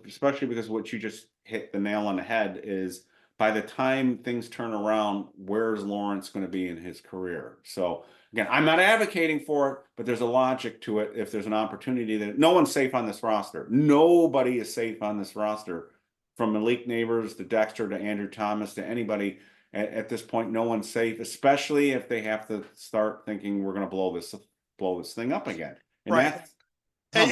especially because what you just hit the nail on the head is by the time things turn around, where's Lawrence going to be in his career? So again, I'm not advocating for it, but there's a logic to it. If there's an opportunity that no one's safe on this roster, nobody is safe on this roster, from Malik Nabers to Dexter to Andrew Thomas to anybody at this point. No one's safe, especially if they have to start thinking we're going to blow this thing up again. And Right. that's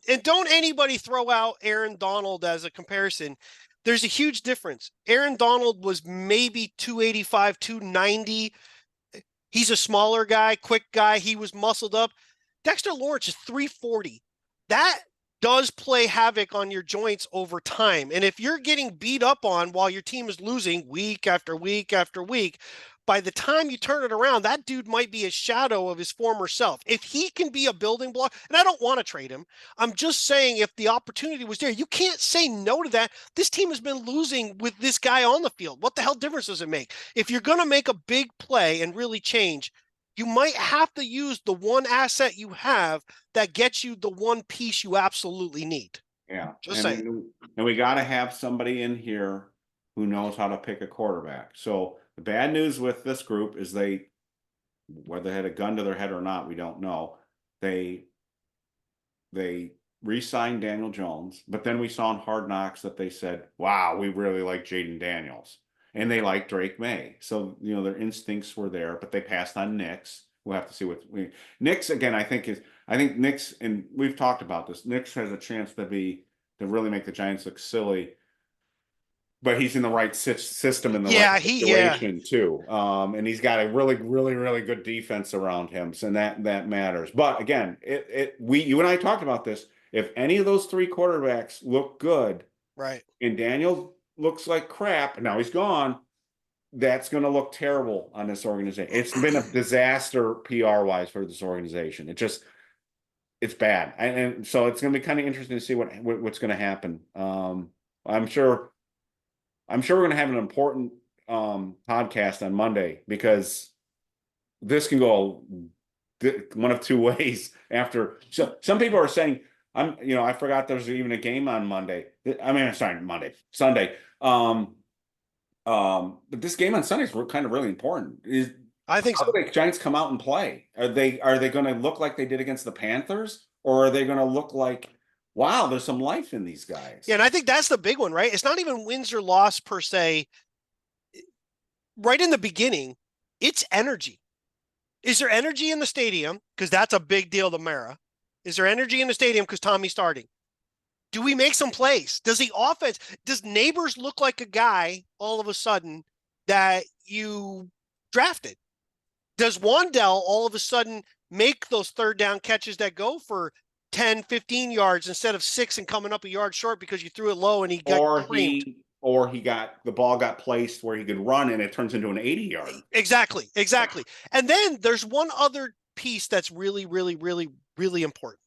And don't anybody throw out Aaron Donald as a comparison. There's a huge difference. Aaron Donald was maybe 285, 290. He's a smaller guy, quick guy. He was muscled up. Dexter Lawrence is 340. That does play havoc on your joints over time. And if you're getting beat up on while your team is losing week after week after week, by the time you turn it around, that dude might be a shadow of his former self. If he can be a building block, and I don't want to trade him, I'm just saying if the opportunity was there, you can't say no to that. This team has been losing with this guy on the field. What the hell difference does it make? If you're going to make a big play and really change, you might have to use the one asset you have that gets you the one piece you absolutely need. Yeah. Just saying. And we got to have somebody in here who knows how to pick a quarterback. So the bad news with this group is whether they had a gun to their head or not, we don't know. They re-signed Daniel Jones, but then we saw in Hard Knocks that they said, wow, we really like Jaden Daniels. And they like Drake May. So, their instincts were there, but they passed on Nix. We'll have to see Nix again, I think Nix, and we've talked about this, Nix has a chance to really make the Giants look silly. But he's in the right system in the right situation too. And he's got a really, really, really good defense around him. So that matters. But again, you and I talked about this. If any of those three quarterbacks look good, right, and Daniel looks like crap, and now he's gone, that's going to look terrible on this organization. It's been a disaster PR wise for this organization. It's bad. And so it's going to be kind of interesting to see what's going to happen. I'm sure we're going to have an important podcast on Monday, because this can go one of two ways after. So some people are saying, I forgot there's even a game on Monday. Sunday. But this game on Sunday is kind of really important. I think so. How do the Giants come out and play? Are they going to look like they did against the Panthers, or are they going to look like, wow, there's some life in these guys? Yeah, and I think that's the big one, right? It's not even wins or loss per se. Right in the beginning, it's energy. Is there energy in the stadium? Because that's a big deal to Mara. Is there energy in the stadium because Tommy's starting? Do we make some plays? Does Nabers look like a guy all of a sudden that you drafted? Does Wandell all of a sudden make those third down catches that go for 10, 15 yards instead of 6 and coming up a yard short because you threw it low and he got creamed? Or the ball got placed where he could run and it turns into an 80-yard. Exactly. And then there's one other piece that's really, really, really, really important.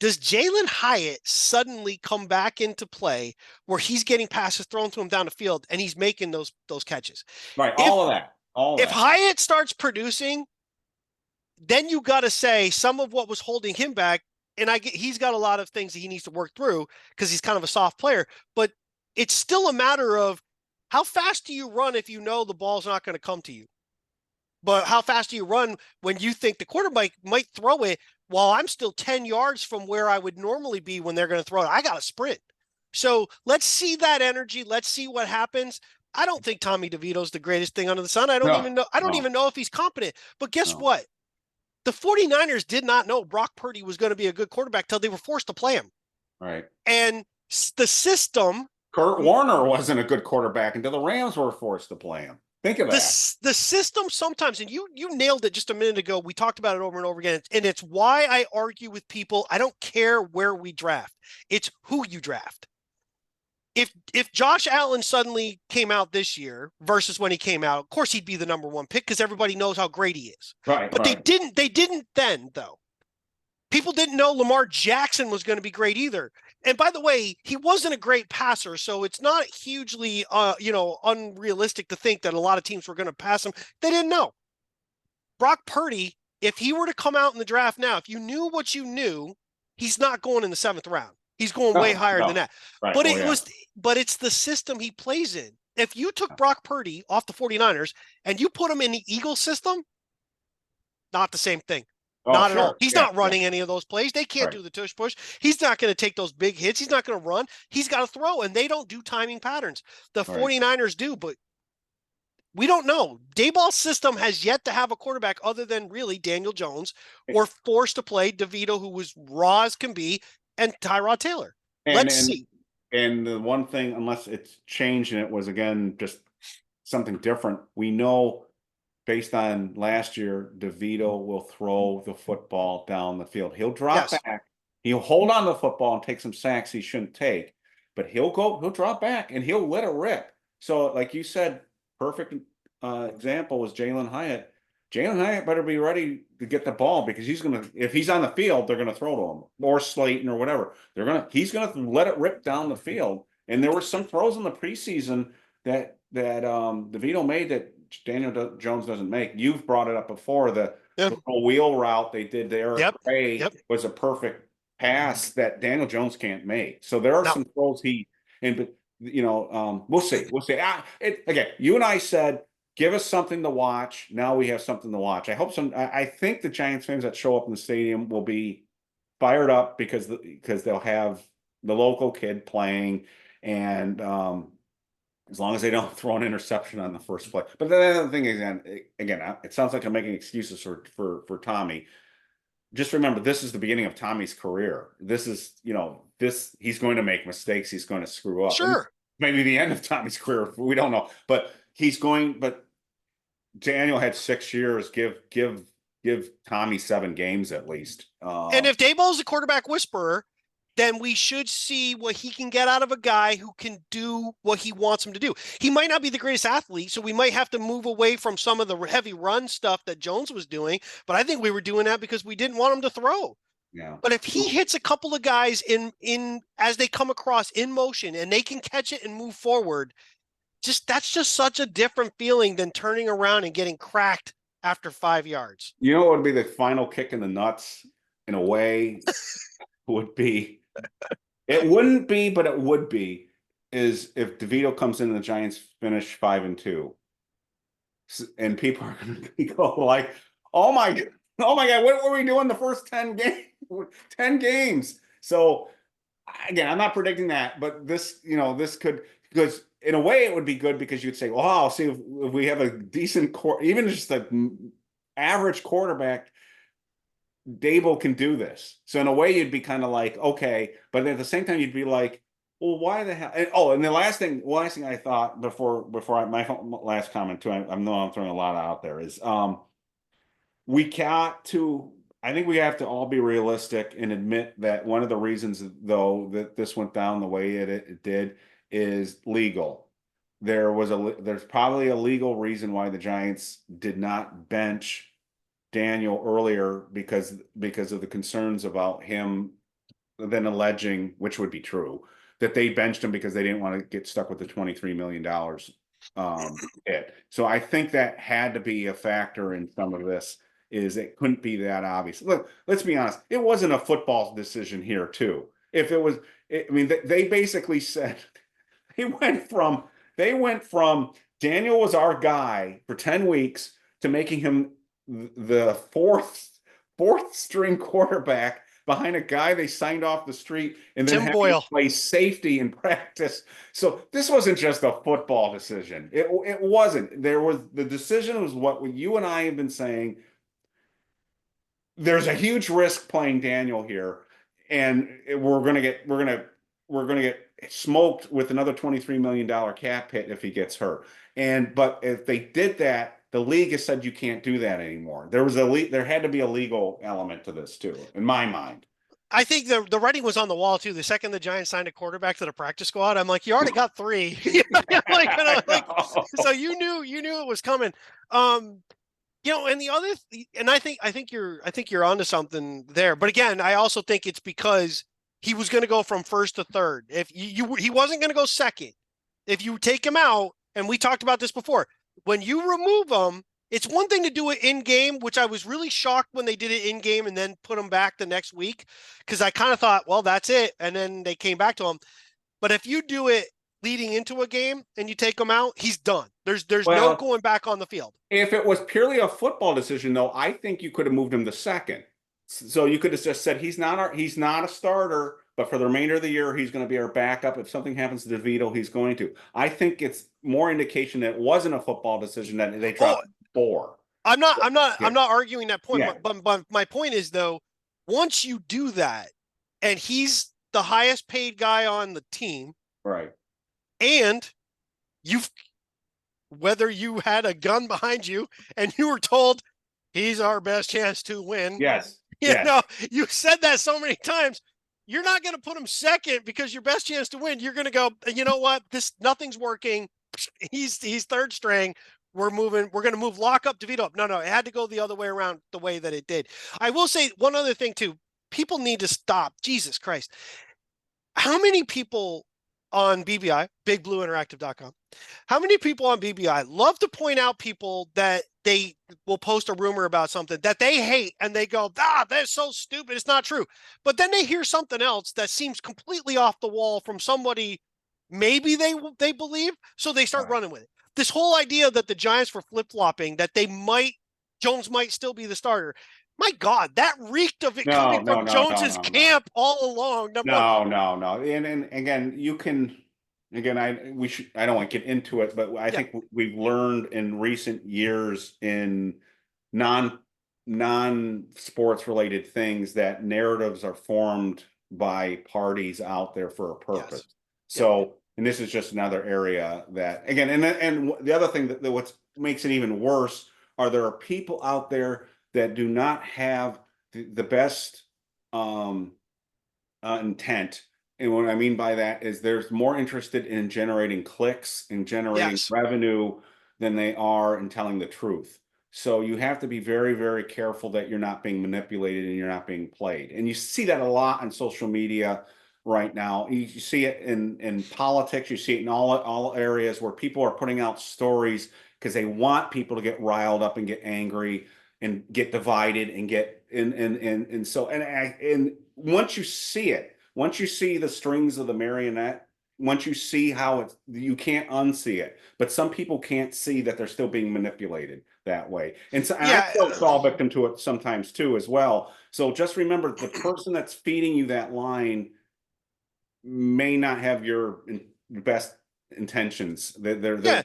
Does Jalen Hyatt suddenly come back into play where he's getting passes thrown to him down the field and he's making those catches? Right, all of that. If Hyatt starts producing, then you got to say some of what was holding him back, and he's got a lot of things that he needs to work through because he's kind of a soft player, but it's still a matter of how fast do you run if you know the ball's not going to come to you? But how fast do you run when you think the quarterback might throw it while I'm still 10 yards from where I would normally be when they're going to throw it? I got to sprint. So let's see that energy. Let's see what happens. I don't think Tommy DeVito's the greatest thing under the sun. I don't even know if he's competent. But guess what? The 49ers did not know Brock Purdy was going to be a good quarterback till they were forced to play him. Right. And the system. Kurt Warner wasn't a good quarterback until the Rams were forced to play him. Think of that. The system sometimes, and you nailed it just a minute ago. We talked about it over and over again. And it's why I argue with people. I don't care where we draft. It's who you draft. If Josh Allen suddenly came out this year versus when he came out, of course he'd be the number one pick because everybody knows how great he is. Right. But they didn't then, though. People didn't know Lamar Jackson was going to be great either. And by the way, he wasn't a great passer, so it's not hugely unrealistic to think that a lot of teams were going to pass him. They didn't know. Brock Purdy, if he were to come out in the draft now, if you knew what you knew, he's not going in the 7th round. He's going way higher than that. Right. But it's the system he plays in. If you took Brock Purdy off the 49ers and you put him in the Eagles system, not the same thing. Not at all. He's not running any of those plays. They can't do the tush push. He's not going to take those big hits. He's not going to run. He's got to throw, and they don't do timing patterns. The 49ers do, but we don't know. Daboll's system has yet to have a quarterback other than really Daniel Jones or forced to play DeVito, who was raw as can be, and Tyrod Taylor. Let's see. And the one thing, unless it's changed and it was, again, just something different, we know based on last year, DeVito will throw the football down the field. He'll drop back. He'll hold on to the football and take some sacks he shouldn't take, but he'll drop back and he'll let it rip. So like you said, perfect example was Jalen Hyatt. Jalen Hyatt better be ready to get the ball because if he's on the field, they're gonna throw to him or Slayton or whatever. He's gonna let it rip down the field. And there were some throws in the preseason that DeVito made that Daniel Jones doesn't make. You've brought it up before. The Yeah. little wheel route they did there Yep. Gray Yep. was a perfect pass that Daniel Jones can't make. So there are No. some throws but we'll see. We'll see. Again, you and I said, give us something to watch. Now we have something to watch. I think the Giants fans that show up in the stadium will be fired up because they'll have the local kid playing, and as long as they don't throw an interception on the first play. But the other thing is, again, it sounds like I'm making excuses for Tommy. Just remember, this is the beginning of Tommy's career. This is, he's going to make mistakes. He's going to screw up. Sure. Maybe the end of Tommy's career. We don't know, but Daniel had 6 years. Give Tommy 7 games at least. And if Daboll is a quarterback whisperer, then we should see what he can get out of a guy who can do what he wants him to do. He might not be the greatest athlete, so we might have to move away from some of the heavy run stuff that Jones was doing. But I think we were doing that because we didn't want him to throw. Yeah. But if he hits a couple of guys in as they come across in motion and they can catch it and move forward, that's just such a different feeling than turning around and getting cracked after 5 yards. You know what would be the final kick in the nuts in a way would be, it wouldn't be, but it would be, is if DeVito comes in and the Giants finish 5-2. And people are going to go like, oh my God, what were we doing the first 10 games? 10 games. So again, I'm not predicting that, but this could, because in a way it would be good because you'd say, well, I'll see if we have a decent even just an average quarterback, Daboll can do this. So in a way you'd be kind of like, okay, but at the same time you'd be like, well, why the hell? And the last thing I thought before my last comment too, I know I'm throwing a lot out there, is I think we have to all be realistic and admit that one of the reasons, though, that this went down the way it did is legal. There's probably a legal reason why the Giants did not bench Daniel earlier because of the concerns about him then alleging, which would be true, that they benched him because they didn't want to get stuck with the $23 million hit. So I think that had to be a factor in some of this. Is it couldn't be that obvious. Look, let's be honest. It wasn't a football decision here, too. If it was, they basically said they went from Daniel was our guy for 10 weeks to making him the fourth string quarterback behind a guy they signed off the street and then having to play safety in practice. So this wasn't just a football decision. It wasn't. The decision was what you and I have been saying. There's a huge risk playing Daniel here, and we're gonna get smoked with another $23 million cap hit if he gets hurt. But if they did that, the league has said you can't do that anymore. There had to be a legal element to this too, in my mind. I think the writing was on the wall too. The second the Giants signed a quarterback to the practice squad, I'm like, you already got 3. So you knew it was coming. And the other, and I think you're onto something there. But again, I also think it's because he was going to go from first to third. If he wasn't going to go second, if you take him out, and we talked about this before, when you remove him, it's one thing to do it in game, which I was really shocked when they did it in game and then put him back the next week, because I kind of thought, well, that's it, and then they came back to him. But if you do it leading into a game and you take him out, he's done. There's no going back on the field. If it was purely a football decision, though, I think you could have moved him to second. So you could have just said he's not a starter, but for the remainder of the year, he's going to be our backup. If something happens to DeVito, he's going to. I think it's more indication that it wasn't a football decision that they dropped 4. I'm not arguing that point, but my point is, though, once you do that, and he's the highest paid guy on the team, right? And whether you had a gun behind you and you were told he's our best chance to win. Yes. You said that so many times. You're not going to put him second because your best chance to win. You're going to go, you know what? Nothing's working. He's third string. we're going to move lock up DeVito up. No, it had to go the other way around the way that it did. I will say one other thing too. People need to stop. Jesus Christ. How many people on BBI, bigblueinteractive.com, how many people on BBI love to point out people that they will post a rumor about something that they hate and they go, that's so stupid. It's not true. But then they hear something else that seems completely off the wall from somebody maybe they believe, so they start running with it. This whole idea that the Giants were flip-flopping, that Jones might still be the starter. My God, that reeked of it coming from Jones's camp all along. No. And again, I don't want to get into it, but I think we've learned in recent years in non-sports related things that narratives are formed by parties out there for a purpose. Yes. So, and this is just another area that, again, and the other thing that what makes it even worse are there are people out there that do not have the best intent. And what I mean by that is they're more interested in generating clicks and generating revenue than they are in telling the truth. So you have to be very, very careful that you're not being manipulated and you're not being played. And you see that a lot on social media right now. You see it in politics. You see it in all areas where people are putting out stories because they want people to get riled up and get angry and get divided and get and once you see it, once you see the strings of the marionette, once you see how you can't unsee it. But some people can't see that they're still being manipulated that way. And so I still fall victim to it sometimes too as well. So just remember, the person that's feeding you that line may not have your best intentions. And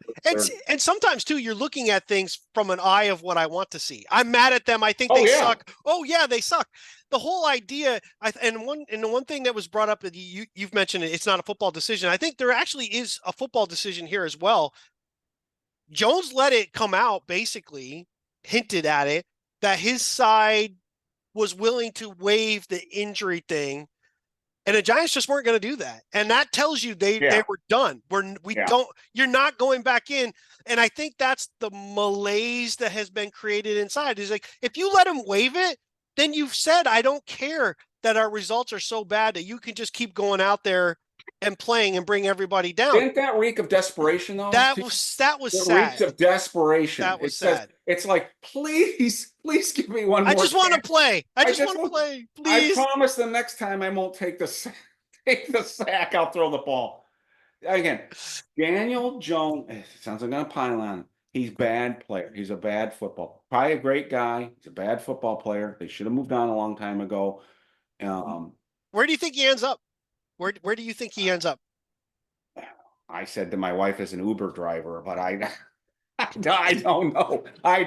sometimes too, you're looking at things from an eye of what I want to see. I'm mad at them. I think they suck. Oh yeah, they suck. The whole idea, and the one thing that was brought up that you've mentioned, it's not a football decision. I think there actually is a football decision here as well. Jones let it come out, basically hinted at it, that his side was willing to waive the injury thing. And the Giants just weren't going to do that. And that tells you they were done. You're not going back in. And I think that's the malaise that has been created inside. Is like, if you let him waive it, then you've said, I don't care that our results are so bad that you can just keep going out there and playing and bring everybody down. Didn't that reek of desperation though? That was sad. It reeks of desperation. That was sad. It's like, please give me one more. I just want to play. I just want to play. Please. I promise the next time I won't take the sack. I'll throw the ball. Again, Daniel Jones, sounds like I'm gonna pile on. He's a bad player. He's a bad football. Probably a great guy. He's a bad football player. They should have moved on a long time ago. Where do you think he ends up? Where do you think he ends up? I said to my wife as an Uber driver, but I don't know. I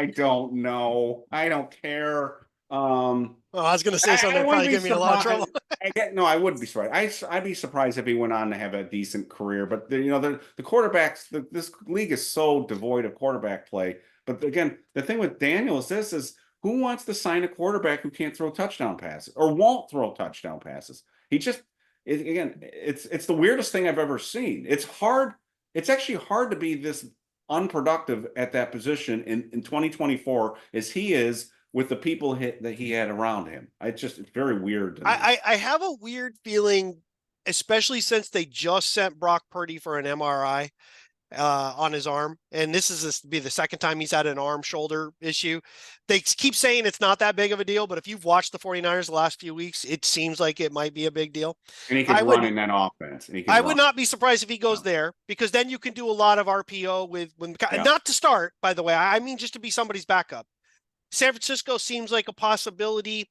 don't know. I don't care. I was going to say something that probably give me a lot of trouble. I wouldn't be surprised. I'd be surprised if he went on to have a decent career. But the quarterbacks, this league is so devoid of quarterback play. But again, the thing with Daniel is who wants to sign a quarterback who can't throw touchdown passes or won't throw touchdown passes? It's the weirdest thing I've ever seen. It's hard. It's actually hard to be this unproductive at that position in 2024 as he is with the people that he had around him. It's very weird. I have a weird feeling, especially since they just sent Brock Purdy for an MRI on his arm. And this be the second time he's had an arm shoulder issue. They keep saying it's not that big of a deal, but if you've watched the 49ers the last few weeks, it seems like it might be a big deal. And he can run in that offense. I would not be surprised if he goes there, because then you can do a lot of RPO not to start, by the way. I mean, just to be somebody's backup. San Francisco seems like a possibility.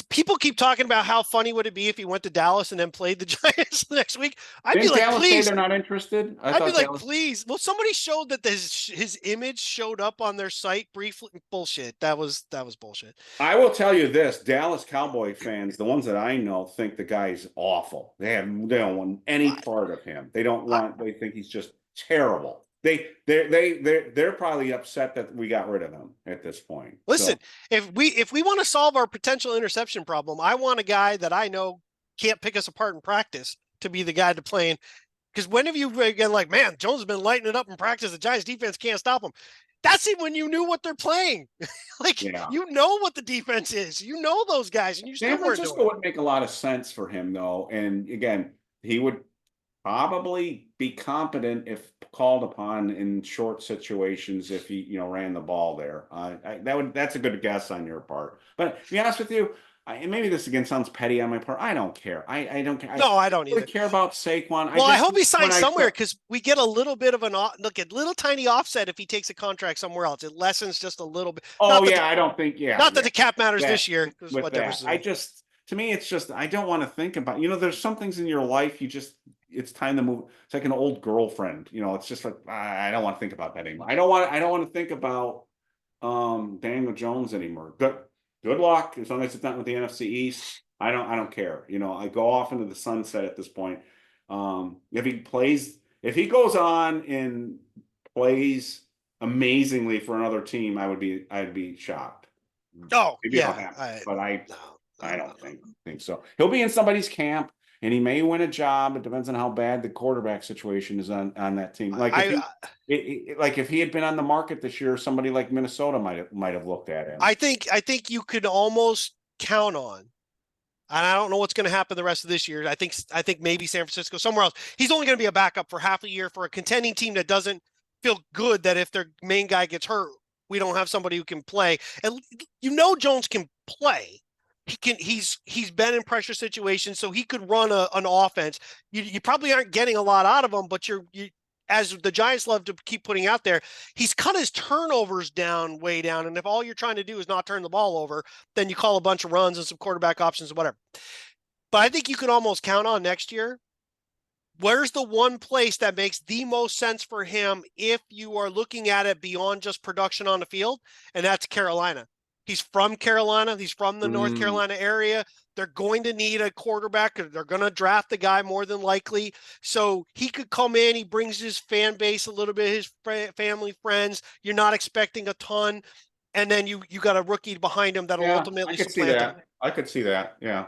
People keep talking about how funny would it be if he went to Dallas and then played the Giants next week. I'd be like, Dallas please. Say they're not interested. I'd be like, please. Well, somebody showed that his image showed up on their site briefly. Bullshit. That was bullshit. I will tell you this: Dallas Cowboy fans, the ones that I know, think the guy's awful. They don't want any part of him. They don't want. They think he's just terrible. They're probably upset that we got rid of him at this point. Listen, if we want to solve our potential interception problem, I want a guy that I know can't pick us apart in practice to be the guy to play in. Because when have you again like, man, Jones has been lighting it up in practice. The Giants defense can't stop him. That's it when you knew what they're playing. Like, Yeah. you know what the defense is. You know those guys, and you San still weren't doing Francisco it. would make a lot of sense for him, though. And again, he would probably be competent if called upon in short situations if he, ran the ball there. That's a good guess on your part. But to be honest with you, and maybe this again sounds petty on my part. I don't care. I don't care. No, I I don't really either. care about Saquon. Well, I hope he When signs I somewhere start, because we get a little bit of look at little tiny offset if he takes a contract somewhere else. It lessens just a little bit. oh yeah, I don't think Not that yeah the cap matters that this year. Because with what difference that. does it make? To me it's just I don't want to think about. There's some things in your life it's time to move. It's like an old girlfriend. It's just like I don't want to think about that anymore. I don't want to think about Daniel Jones anymore. Good luck as long as it's not with the NFC East. I don't care. I go off into the sunset at this point. If he goes on and plays amazingly for another team, I'd be shocked. Oh, Maybe it'll yeah. happen, but No, I no, don't no. think so. He'll be in somebody's camp and he may win a job. It depends on how bad the quarterback situation is on that team. Like if he had been on the market this year, somebody like Minnesota might have looked at him. I think you could almost count on, and I don't know what's going to happen the rest of this year. I think maybe San Francisco, somewhere else. He's only going to be a backup for half a year for a contending team that doesn't feel good that if their main guy gets hurt, we don't have somebody who can play. And Jones can play. He's been in pressure situations, so he could run an offense. You probably aren't getting a lot out of him, but you as the Giants love to keep putting out there, he's cut his turnovers down way down. And if all you're trying to do is not turn the ball over, then you call a bunch of runs and some quarterback options, whatever. But I think you can almost count on next year. Where's the one place that makes the most sense for him if you are looking at it beyond just production on the field? And that's Carolina. He's from Carolina. He's from the North Carolina area. They're going to need a quarterback. They're going to draft the guy more than likely. So he could come in. He brings his fan base a little bit, his family, friends. You're not expecting a ton. And then you got a rookie behind him that'll ultimately supplant him. I could see that. Yeah.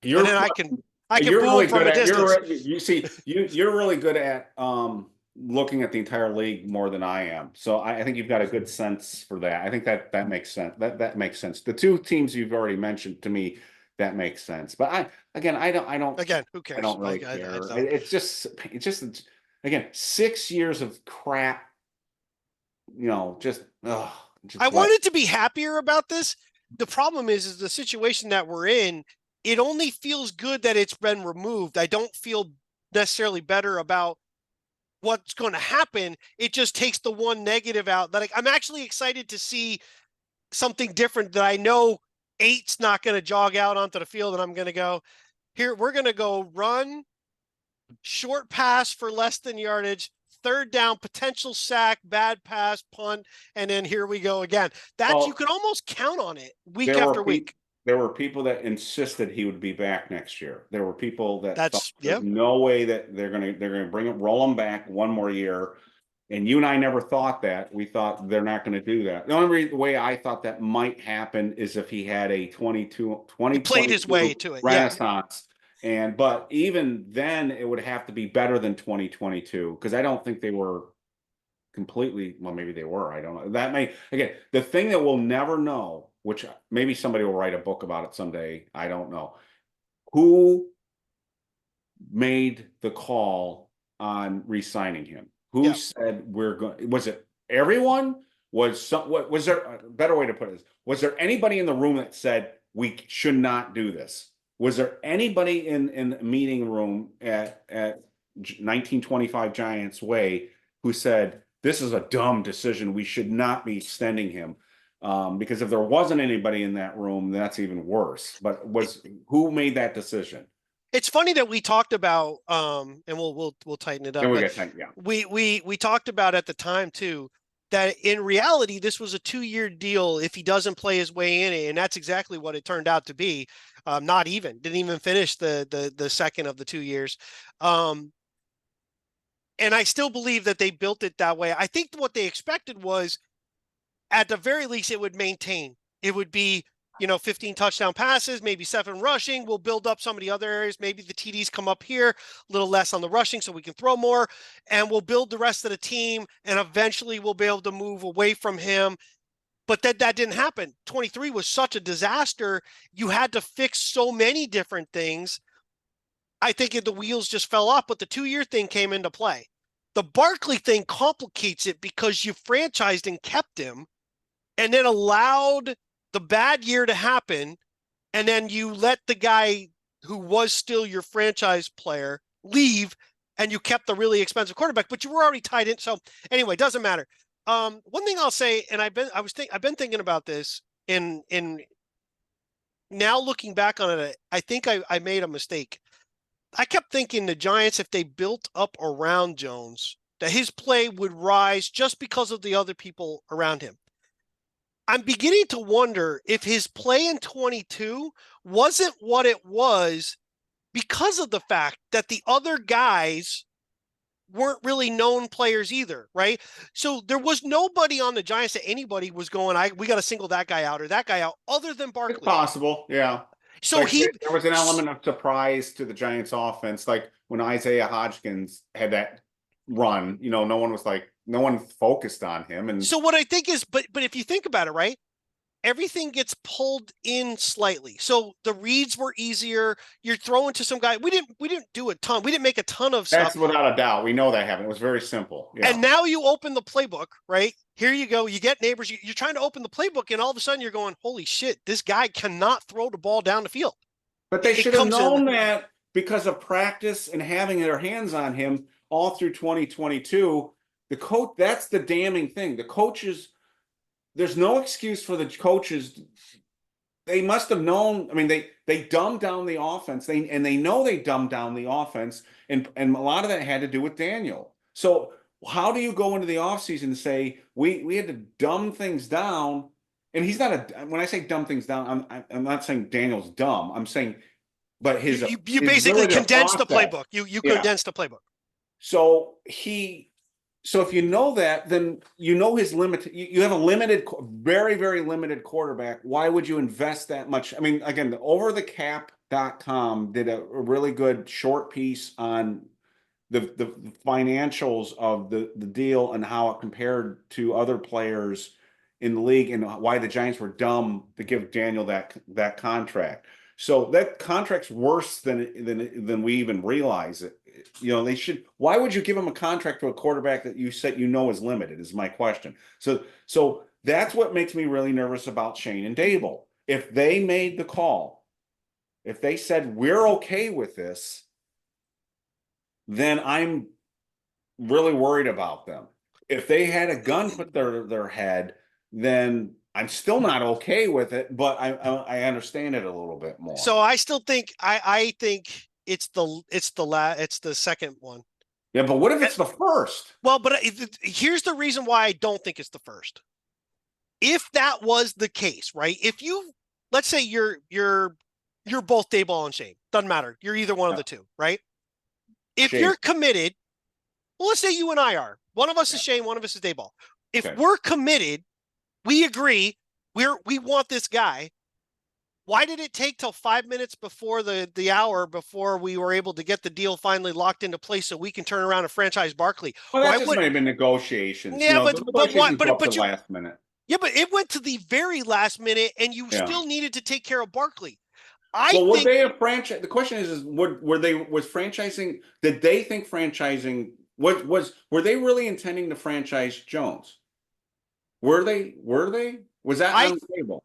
And then I can You're boo really him from good a at distance. you're really good at looking at the entire league more than I am. So I think you've got a good sense for that. I think that makes sense. That makes sense. The two teams you've already mentioned to me, that makes sense. But I don't Who cares? I don't really I care. don't. It's just again 6 years of crap. Just I wanted to be happier about this. The problem is the situation that we're in. It only feels good that it's been removed. I don't feel necessarily better about what's going to happen. It just takes the one negative out. That I'm actually excited to see something different that I know 8's not going to jog out onto the field and I'm going to go, here, we're going to go run, short pass for less than yardage, third down, potential sack, bad pass, punt, and then here we go again. You can almost count on it week after week. There were people that insisted he would be back next year. There were people that thought there's yeah. no way that they're gonna roll him back one more year. And you and I never thought that. We thought they're not going to do that. The only way I thought that might happen is if he had a 2022 He played his way to it. renaissance. But even then it would have to be better than 2022 because I don't think they were completely, well, maybe they were. I don't know. That may, again, the thing that we'll never know, which maybe somebody will write a book about it someday. I don't know. Who made the call on re-signing him? Who said we're going? Was it everyone? Was there a better way to put it? Was there anybody in the room that said we should not do this? Was there anybody in the meeting room at 1925 Giants Way who said this is a dumb decision? We should not be extending him. Because if there wasn't anybody in that room, that's even worse. But who made that decision? It's funny that we talked about, and we'll tighten it up. We talked about at the time too that in reality this was a 2-year deal if he doesn't play his way in it, and that's exactly what it turned out to be. Didn't even finish the second of the 2 years. And I still believe that they built it that way. I think what they expected was, at the very least, it would maintain. It would be 15 touchdown passes, maybe 7 rushing. We'll build up some of the other areas. Maybe the TDs come up here, a little less on the rushing so we can throw more, and we'll build the rest of the team, and eventually we'll be able to move away from him. But that didn't happen. 23 was such a disaster. You had to fix so many different things. I think the wheels just fell off, but the 2-year thing came into play. The Barkley thing complicates it because you franchised and kept him and then allowed the bad year to happen. And then you let the guy who was still your franchise player leave and you kept the really expensive quarterback, but you were already tied in. So anyway, it doesn't matter. One thing I'll say, and I've been thinking about this in now looking back on it, I think I made a mistake. I kept thinking the Giants, if they built up around Jones, that his play would rise just because of the other people around him. I'm beginning to wonder if his play in 22 wasn't what it was because of the fact that the other guys weren't really known players either, right? So there was nobody on the Giants that anybody was going, we got to single that guy out or that guy out other than Barkley. It's possible, yeah. So like there was an element of surprise to the Giants offense. Like when Isaiah Hodgkins had that run, no one focused on him. And so what I think is, but if you think about it, right, everything gets pulled in slightly. So the reads were easier. You're throwing to some guy. We didn't do a ton. We didn't make a ton of stuff. That's without a doubt. We know that happened. It was very simple. Yeah. And now you open the playbook, right? Here you go. You get Nabers. You're trying to open the playbook, and all of a sudden you're going, holy shit, this guy cannot throw the ball down the field. But they should have known that because of practice and having their hands on him all through 2022. The coach, that's the damning thing. The coaches, there's no excuse for the coaches. They must have known. I mean, they dumbed down the offense. They know they dumbed down the offense, and a lot of that had to do with Daniel. So how do you go into the offseason and say we had to dumb things down? And he's not when I say dumb things down, I'm not saying Daniel's dumb. I'm saying, but his you basically condensed the playbook. You condensed the playbook. So if you know that, then you know his limit. You have a limited, very, very limited quarterback. Why would you invest that much? I mean, again, the overthecap.com did a really good short piece on the financials of the deal and how it compared to other players in the league and why the Giants were dumb to give Daniel that contract. So that contract's worse than we even realize it. They should. Why would you give him a contract to a quarterback that you said is limited? Is my question. So that's what makes me really nervous about Schoen and Daboll. If they made the call, if they said we're okay with this, then I'm really worried about them. If they had a gun put their head, then I'm still not okay with it, but I understand it a little bit more. So I still think I think it's the second one. Yeah, but what if it's the first? Well, but here's the reason why I don't think it's the first. If that was the case, right? If let's say you're both Daboll and Schoen, doesn't matter. You're either one of the two, right? If you're committed, well, let's say you and I are. One of us is Schoen, one of us is Daboll. If we're committed, we agree, we want this guy. Why did it take till 5 minutes before the hour before we were able to get the deal finally locked into place so we can turn around and franchise Barkley? Well, that might have been negotiations. Yeah, but the last minute. Yeah, but it went to the very last minute, and you still needed to take care of Barkley. Would they have franchised? The question is was franchising? Did they think franchising were they really intending to franchise Jones? Were they? Was that on the table?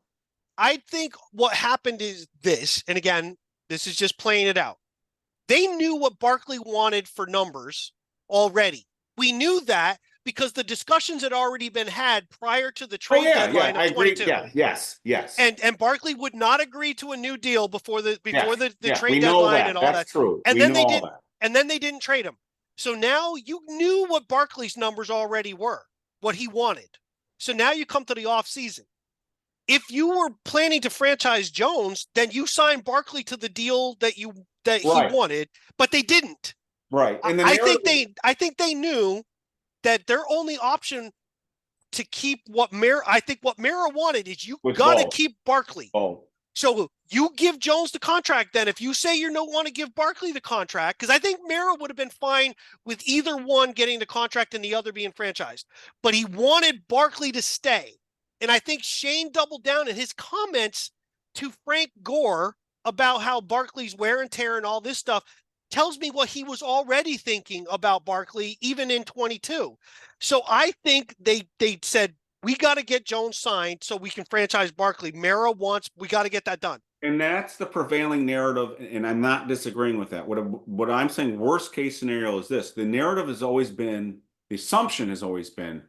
I think what happened is this, and again, this is just playing it out. They knew what Barkley wanted for numbers already. We knew that because the discussions had already been had prior to the trade deadline of 22. Yes. And Barkley would not agree to a new deal before the trade deadline and all that. That's true. And then they didn't trade him. So now you knew what Barkley's numbers already were, what he wanted. So now you come to the offseason. If you were planning to franchise Jones, then you signed Barkley to the deal that he wanted, but they didn't. Right. And I think they knew that their only option to keep what Mara. I think what Mara wanted is you Was got to both. keep Barkley. Oh, So you give Jones the contract then. If you say you don't want to give Barkley the contract, because I think Mara would have been fine with either one getting the contract and the other being franchised. But he wanted Barkley to stay. And I think Shane doubled down in his comments to Frank Gore about how Barkley's wear and tear and all this stuff tells me what he was already thinking about Barkley, even in 22. So I think they said, we got to get Jones signed so we can franchise Barkley. Mara wants, we got to get that done. and that's the prevailing narrative, and I'm not disagreeing with that. What I'm saying, worst case scenario is this: the narrative has always been, the assumption has always been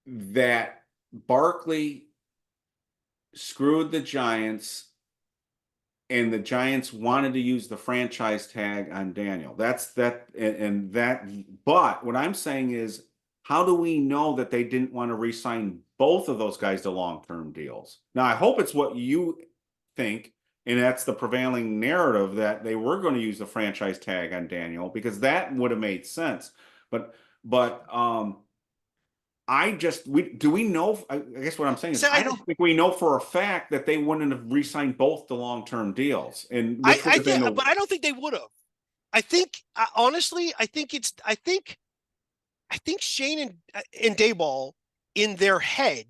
that Barkley screwed the Giants, and the Giants wanted to use the franchise tag on Daniel. That's that, and that. But what I'm saying is, how do we know that they didn't want to re-sign both of those guys to long-term deals? Now, I hope it's what you think, and that's the prevailing narrative, that they were going to use the franchise tag on Daniel, because that would have made sense. But do we know? I guess what I'm saying is, So I don't think we know for a fact that they wouldn't have re-signed both the long-term deals, and which would I have been think, but I don't think they would have. I think, honestly, I think Shane and Daboll in their head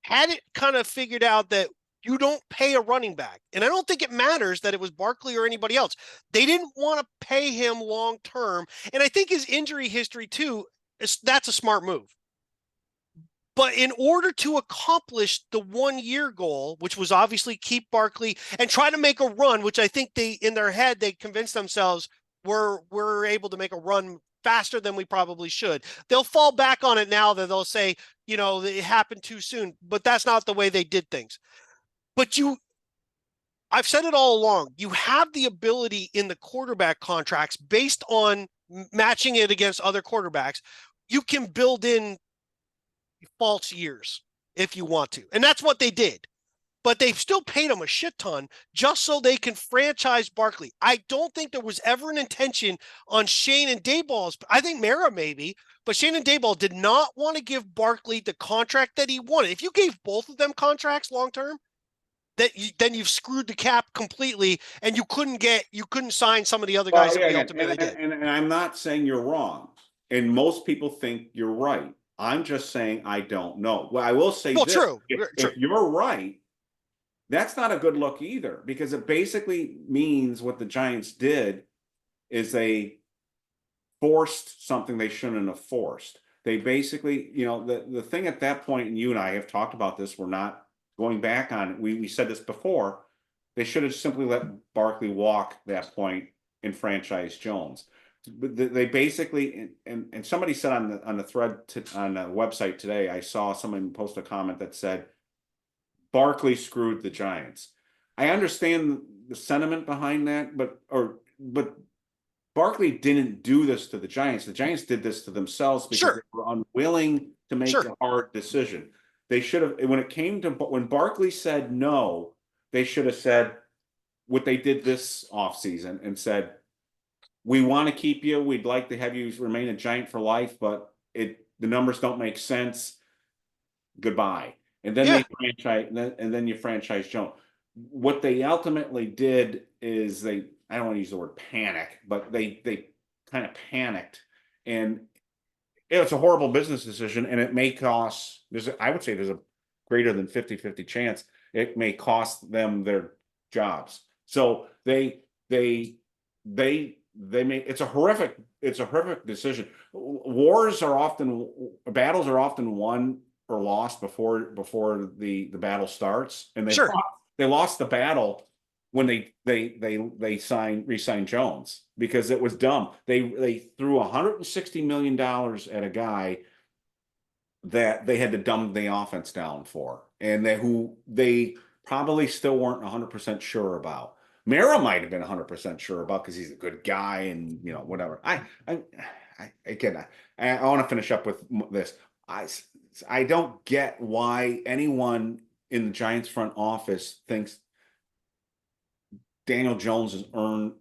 had it kind of figured out that you don't pay a running back. And I don't think it matters that it was Barkley or anybody else. They didn't want to pay him long term. And I think his injury history, too, that's a smart move. But in order to accomplish the 1 year goal, which was obviously keep Barkley and try to make a run, which I think they, in their head, they convinced themselves we're able to make a run faster than we probably should. They'll fall back on it now that they'll say, it happened too soon, but that's not the way they did things. But I've said it all along, you have the ability in the quarterback contracts based on matching it against other quarterbacks. You can build in false years if you want to. And that's what they did. But they've still paid him a shit ton just so they can franchise Barkley. I don't think there was ever an intention on Shane and Daboll's. I think Mara maybe, but Shane and Daboll did not want to give Barkley the contract that he wanted. If you gave both of them contracts long term, then you've screwed the cap completely, and you couldn't sign some of the other guys that we ultimately did. And I'm not saying you're wrong, and most people think you're right. I'm just saying I don't know. Well, I will say Well, this: true. if you're right, that's not a good look either, because it basically means what the Giants did is they forced something they shouldn't have forced. They basically, the thing at that point, and you and I have talked about this, we're not going back on it. We said this before. They should have simply let Barkley walk that point and franchise Jones. But they basically, and somebody said on the thread on the website today, I saw someone post a comment that said Barkley screwed the Giants. I understand the sentiment behind that, but Barkley didn't do this to the Giants. The Giants did this to themselves because they were unwilling to make a hard decision. They should have, when Barkley said no, they should have said what they did this offseason and said, we want to keep you. We'd like to have you remain a Giant for life, but the numbers don't make sense. Goodbye. And then they franchise, and then you franchise Jones. What they ultimately did is I don't want to use the word panic, but they kind of panicked, and it's a horrible business decision, and it may cost, I would say there's a greater than 50-50 chance it may cost them their jobs. So they it's a horrific decision. Battles are often won or lost before the battle starts, and they lost the battle when they re-signed Jones, because it was dumb. They threw $160 million at a guy that they had to dumb the offense down for, and who they probably still weren't 100% sure about. Mara might have been 100% sure about because he's a good guy, and whatever. I want to finish up with this. I don't get why anyone in the Giants front office thinks Daniel Jones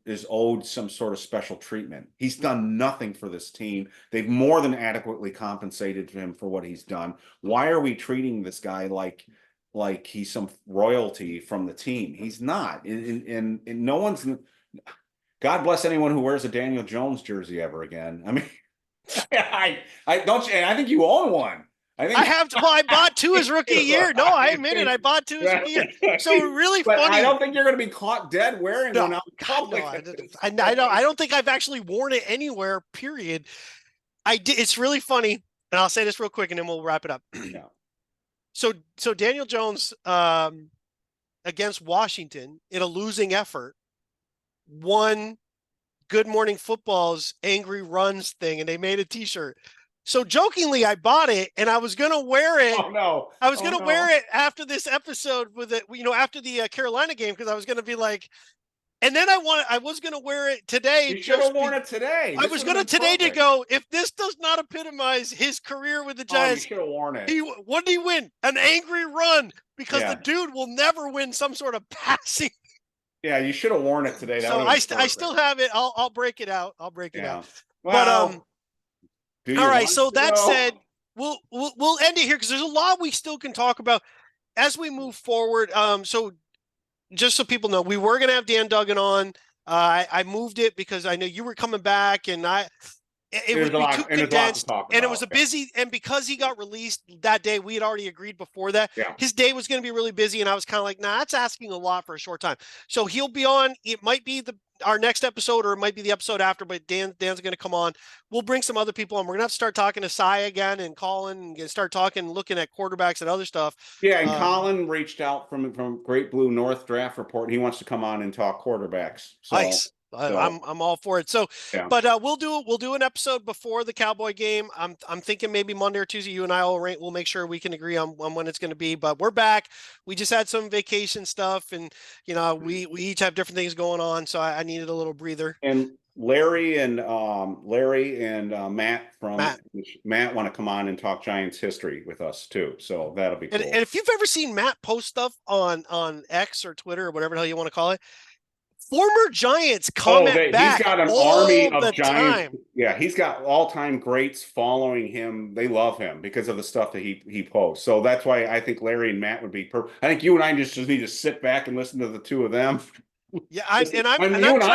is owed some sort of special treatment. He's done nothing for this team. They've more than adequately compensated him for what he's done. Why are we treating this guy like he's some royalty from the team? He's not. And no one's. God bless anyone who wears a Daniel Jones jersey ever again. I mean, I don't. I think you own one. I have to. Well, I bought 2 his rookie year. No, I admit it. I bought 2 his rookie year. So really but funny. I don't think you're going to be caught dead wearing one out in public. No, I don't think I've actually worn it anywhere. Period. I did. It's really funny, and I'll say this real quick, and then we'll wrap it up. Yeah. So Daniel Jones against Washington in a losing effort won Good Morning Football's Angry Runs thing, and they made a T-shirt. So jokingly, I bought it, and I was gonna wear it. Oh no! I was gonna wear it after this episode with it, after the Carolina game, because I was gonna be like, and then I was gonna wear it today. You should have worn it today. I was gonna today to go. If this does not epitomize his career with the Giants, you should have worn it. What did he win? An angry run, because the dude will never win some sort of passing. Yeah, you should have worn it today. So I still have it. I'll break it out. I'll break it out. Well, but all right. So that said, we'll end it here because there's a lot we still can talk about as we move forward. So just so people know, we were going to have Dan Duggan on. I moved it because I know you were coming back, and it would be too condensed, and it was a busy, and because he got released that day, we had already agreed before that. Yeah. His day was going to be really busy, and I was kind of like, nah, that's asking a lot for a short time. So he'll be on. It might be our next episode, or it might be the episode after, but Dan's going to come on. We'll bring some other people on. We're going to have to start talking to Cy again and Colin, and start looking at quarterbacks and other stuff. Yeah, and Colin reached out from Great Blue North Draft Report, and he wants to come on and talk quarterbacks. So. Nice. I'm all for it. So, yeah. But we'll do an episode before the Cowboy game. I'm thinking maybe Monday or Tuesday. You and I will make sure we can agree on when it's going to be. But we're back. We just had some vacation stuff, and we each have different things going on. So I needed a little breather. And Larry and Matt Matt want to come on and talk Giants history with us too. So that'll be cool. And if you've ever seen Matt post stuff on X or Twitter or whatever the hell you want to call it, former Giants comment back. He's got an army of Giants. Yeah, he's got all-time greats following him. They love him because of the stuff that he posts. So that's why I think Larry and Matt would be perfect. I think you and I just need to sit back and listen to the two of them. Yeah, I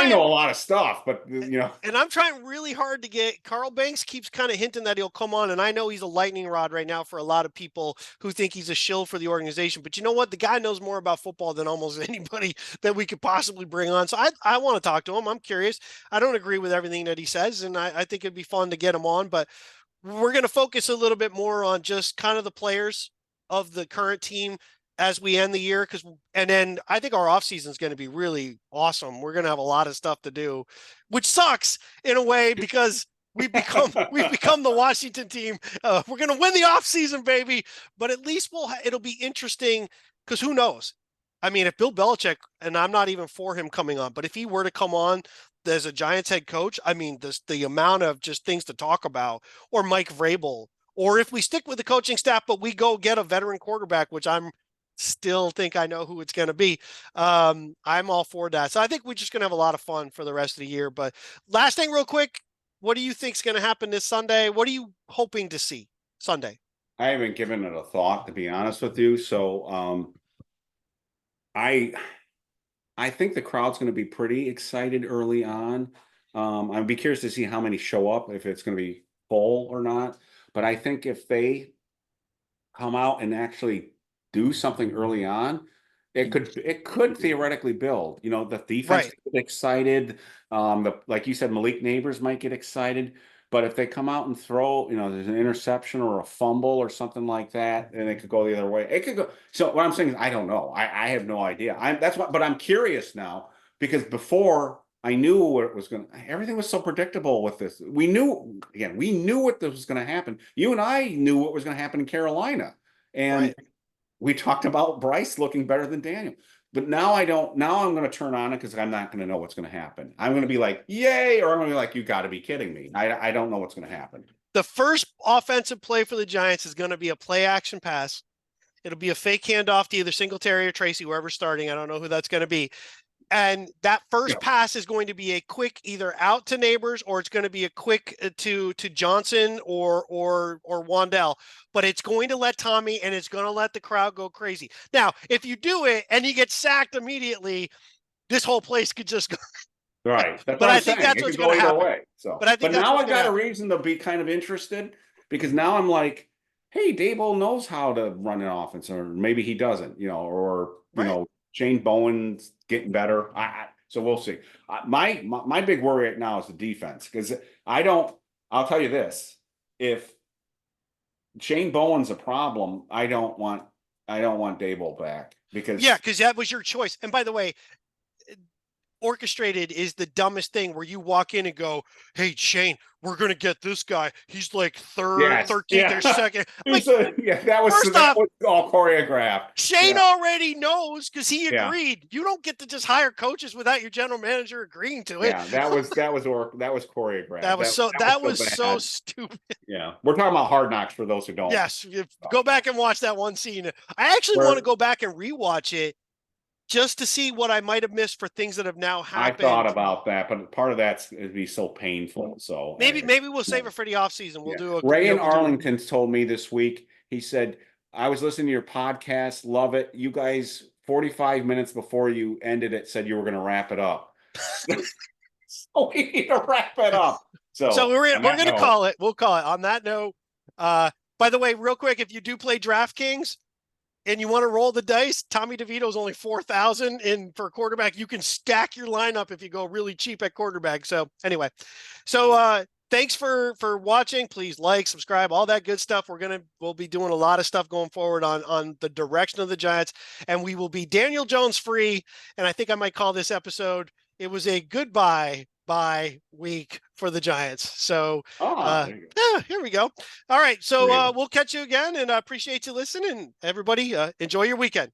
know a lot of stuff, but And I'm trying really hard to get Carl Banks keeps kind of hinting that he'll come on, and I know he's a lightning rod right now for a lot of people who think he's a shill for the organization. But you know what? The guy knows more about football than almost anybody that we could possibly bring on. So I want to talk to him. I'm curious. I don't agree with everything that he says, and I think it'd be fun to get him on. But we're going to focus a little bit more on just kind of the players of the current team as we end the year, and then I think our offseason is going to be really awesome. We're going to have a lot of stuff to do, which sucks in a way because we've become the Washington team. We're going to win the offseason, baby, but at least it'll be interesting because who knows? I mean, if Bill Belichick, and I'm not even for him coming on, but if he were to come on as a Giants head coach, I mean, the amount of just things to talk about, or Mike Vrabel, or if we stick with the coaching staff, but we go get a veteran quarterback, which I'm still think I know who it's going to be. I'm all for that. So I think we're just going to have a lot of fun for the rest of the year. But last thing real quick, what do you think is going to happen this Sunday? What are you hoping to see Sunday? I haven't given it a thought, to be honest with you. So I think the crowd's going to be pretty excited early on. I'd be curious to see how many show up, if it's going to be full or not. But I think if they come out and actually do something early on, it could theoretically build. The defense get excited. Like you said, Malik Nabers might get excited. But if they come out and throw, there's an interception or a fumble or something like that, and it could go the other way. It could go. So what I'm saying is, I don't know. I have no idea. But I'm curious now, because before I knew what it was everything was so predictable with this. We knew what was going to happen. You and I knew what was going to happen in Carolina. And right. We talked about Bryce looking better than Daniel. But now I don't. Now I'm going to turn on it because I'm not going to know what's going to happen. I'm going to be like, yay, or I'm going to be like, you got to be kidding me. I don't know what's going to happen. The first offensive play for the Giants is going to be a play action pass. It'll be a fake handoff to either Singletary or Tracy, whoever's starting. I don't know who that's going to be. And that first Yeah. pass is going to be a quick either out to Nabers, or it's going to be a quick to Johnson or Wandell. But it's going to let Tommy, and it's going to let the crowd go crazy. Now, if you do it and he gets sacked immediately, this whole place could just go. Right. That's But what I I'm think saying. that's It what's could going go to either happen. way. So, But I think but that's now what's I've going to got a happen. reason to be kind of interested, because now I'm like, hey, Daboll knows how to run an offense, or maybe he doesn't, or Right. Shane Bowen's getting better. So we'll see. My big worry right now is the defense, because I'll tell you this: if Shane Bowen's a problem, I don't want Daboll back, Yeah, because because that was your choice. And by the way, Orchestrated is the dumbest thing, where you walk in and go, hey, Shane, we're going to get this guy. He's like third, yes, 13th, or yeah, second. I'm like, that was first off, all choreographed. Shane Yeah, already knows, because he yeah. agreed. You don't get to just hire coaches without your general manager agreeing to it. Yeah, that was choreographed. That So was so bad. stupid. Yeah, we're talking about Hard Knocks for those who don't. Yes, go back and watch that one scene. I actually want to Where go back and rewatch it just to see what I might have missed for things that have now I thought happened. about that, but part of that's it'd be so painful. So anyway, Maybe we'll save it for the off season. We'll yeah. do a Ray in we'll do. Arlington told me this week. He said, "I was listening to your podcast, love it. You guys, 45 minutes before you ended it, said you were going to wrap it up. So we need to wrap it up." So So we're on that gonna note, call it. We'll call it on that note. By the way, real quick, if you do play DraftKings and you want to roll the dice, Tommy DeVito is only 4,000 in for quarterback. You can stack your lineup if you go really cheap at quarterback. So anyway, thanks for watching. Please like, subscribe, all that good stuff. We'll be doing a lot of stuff going forward on the direction of the Giants, and we will be Daniel Jones free. And I think I might call this episode, it was a goodbye bye week for the Giants. So there you go. yeah, here we go. All right. So Creative. we'll catch you again, and I appreciate you listening. Everybody, enjoy your weekend.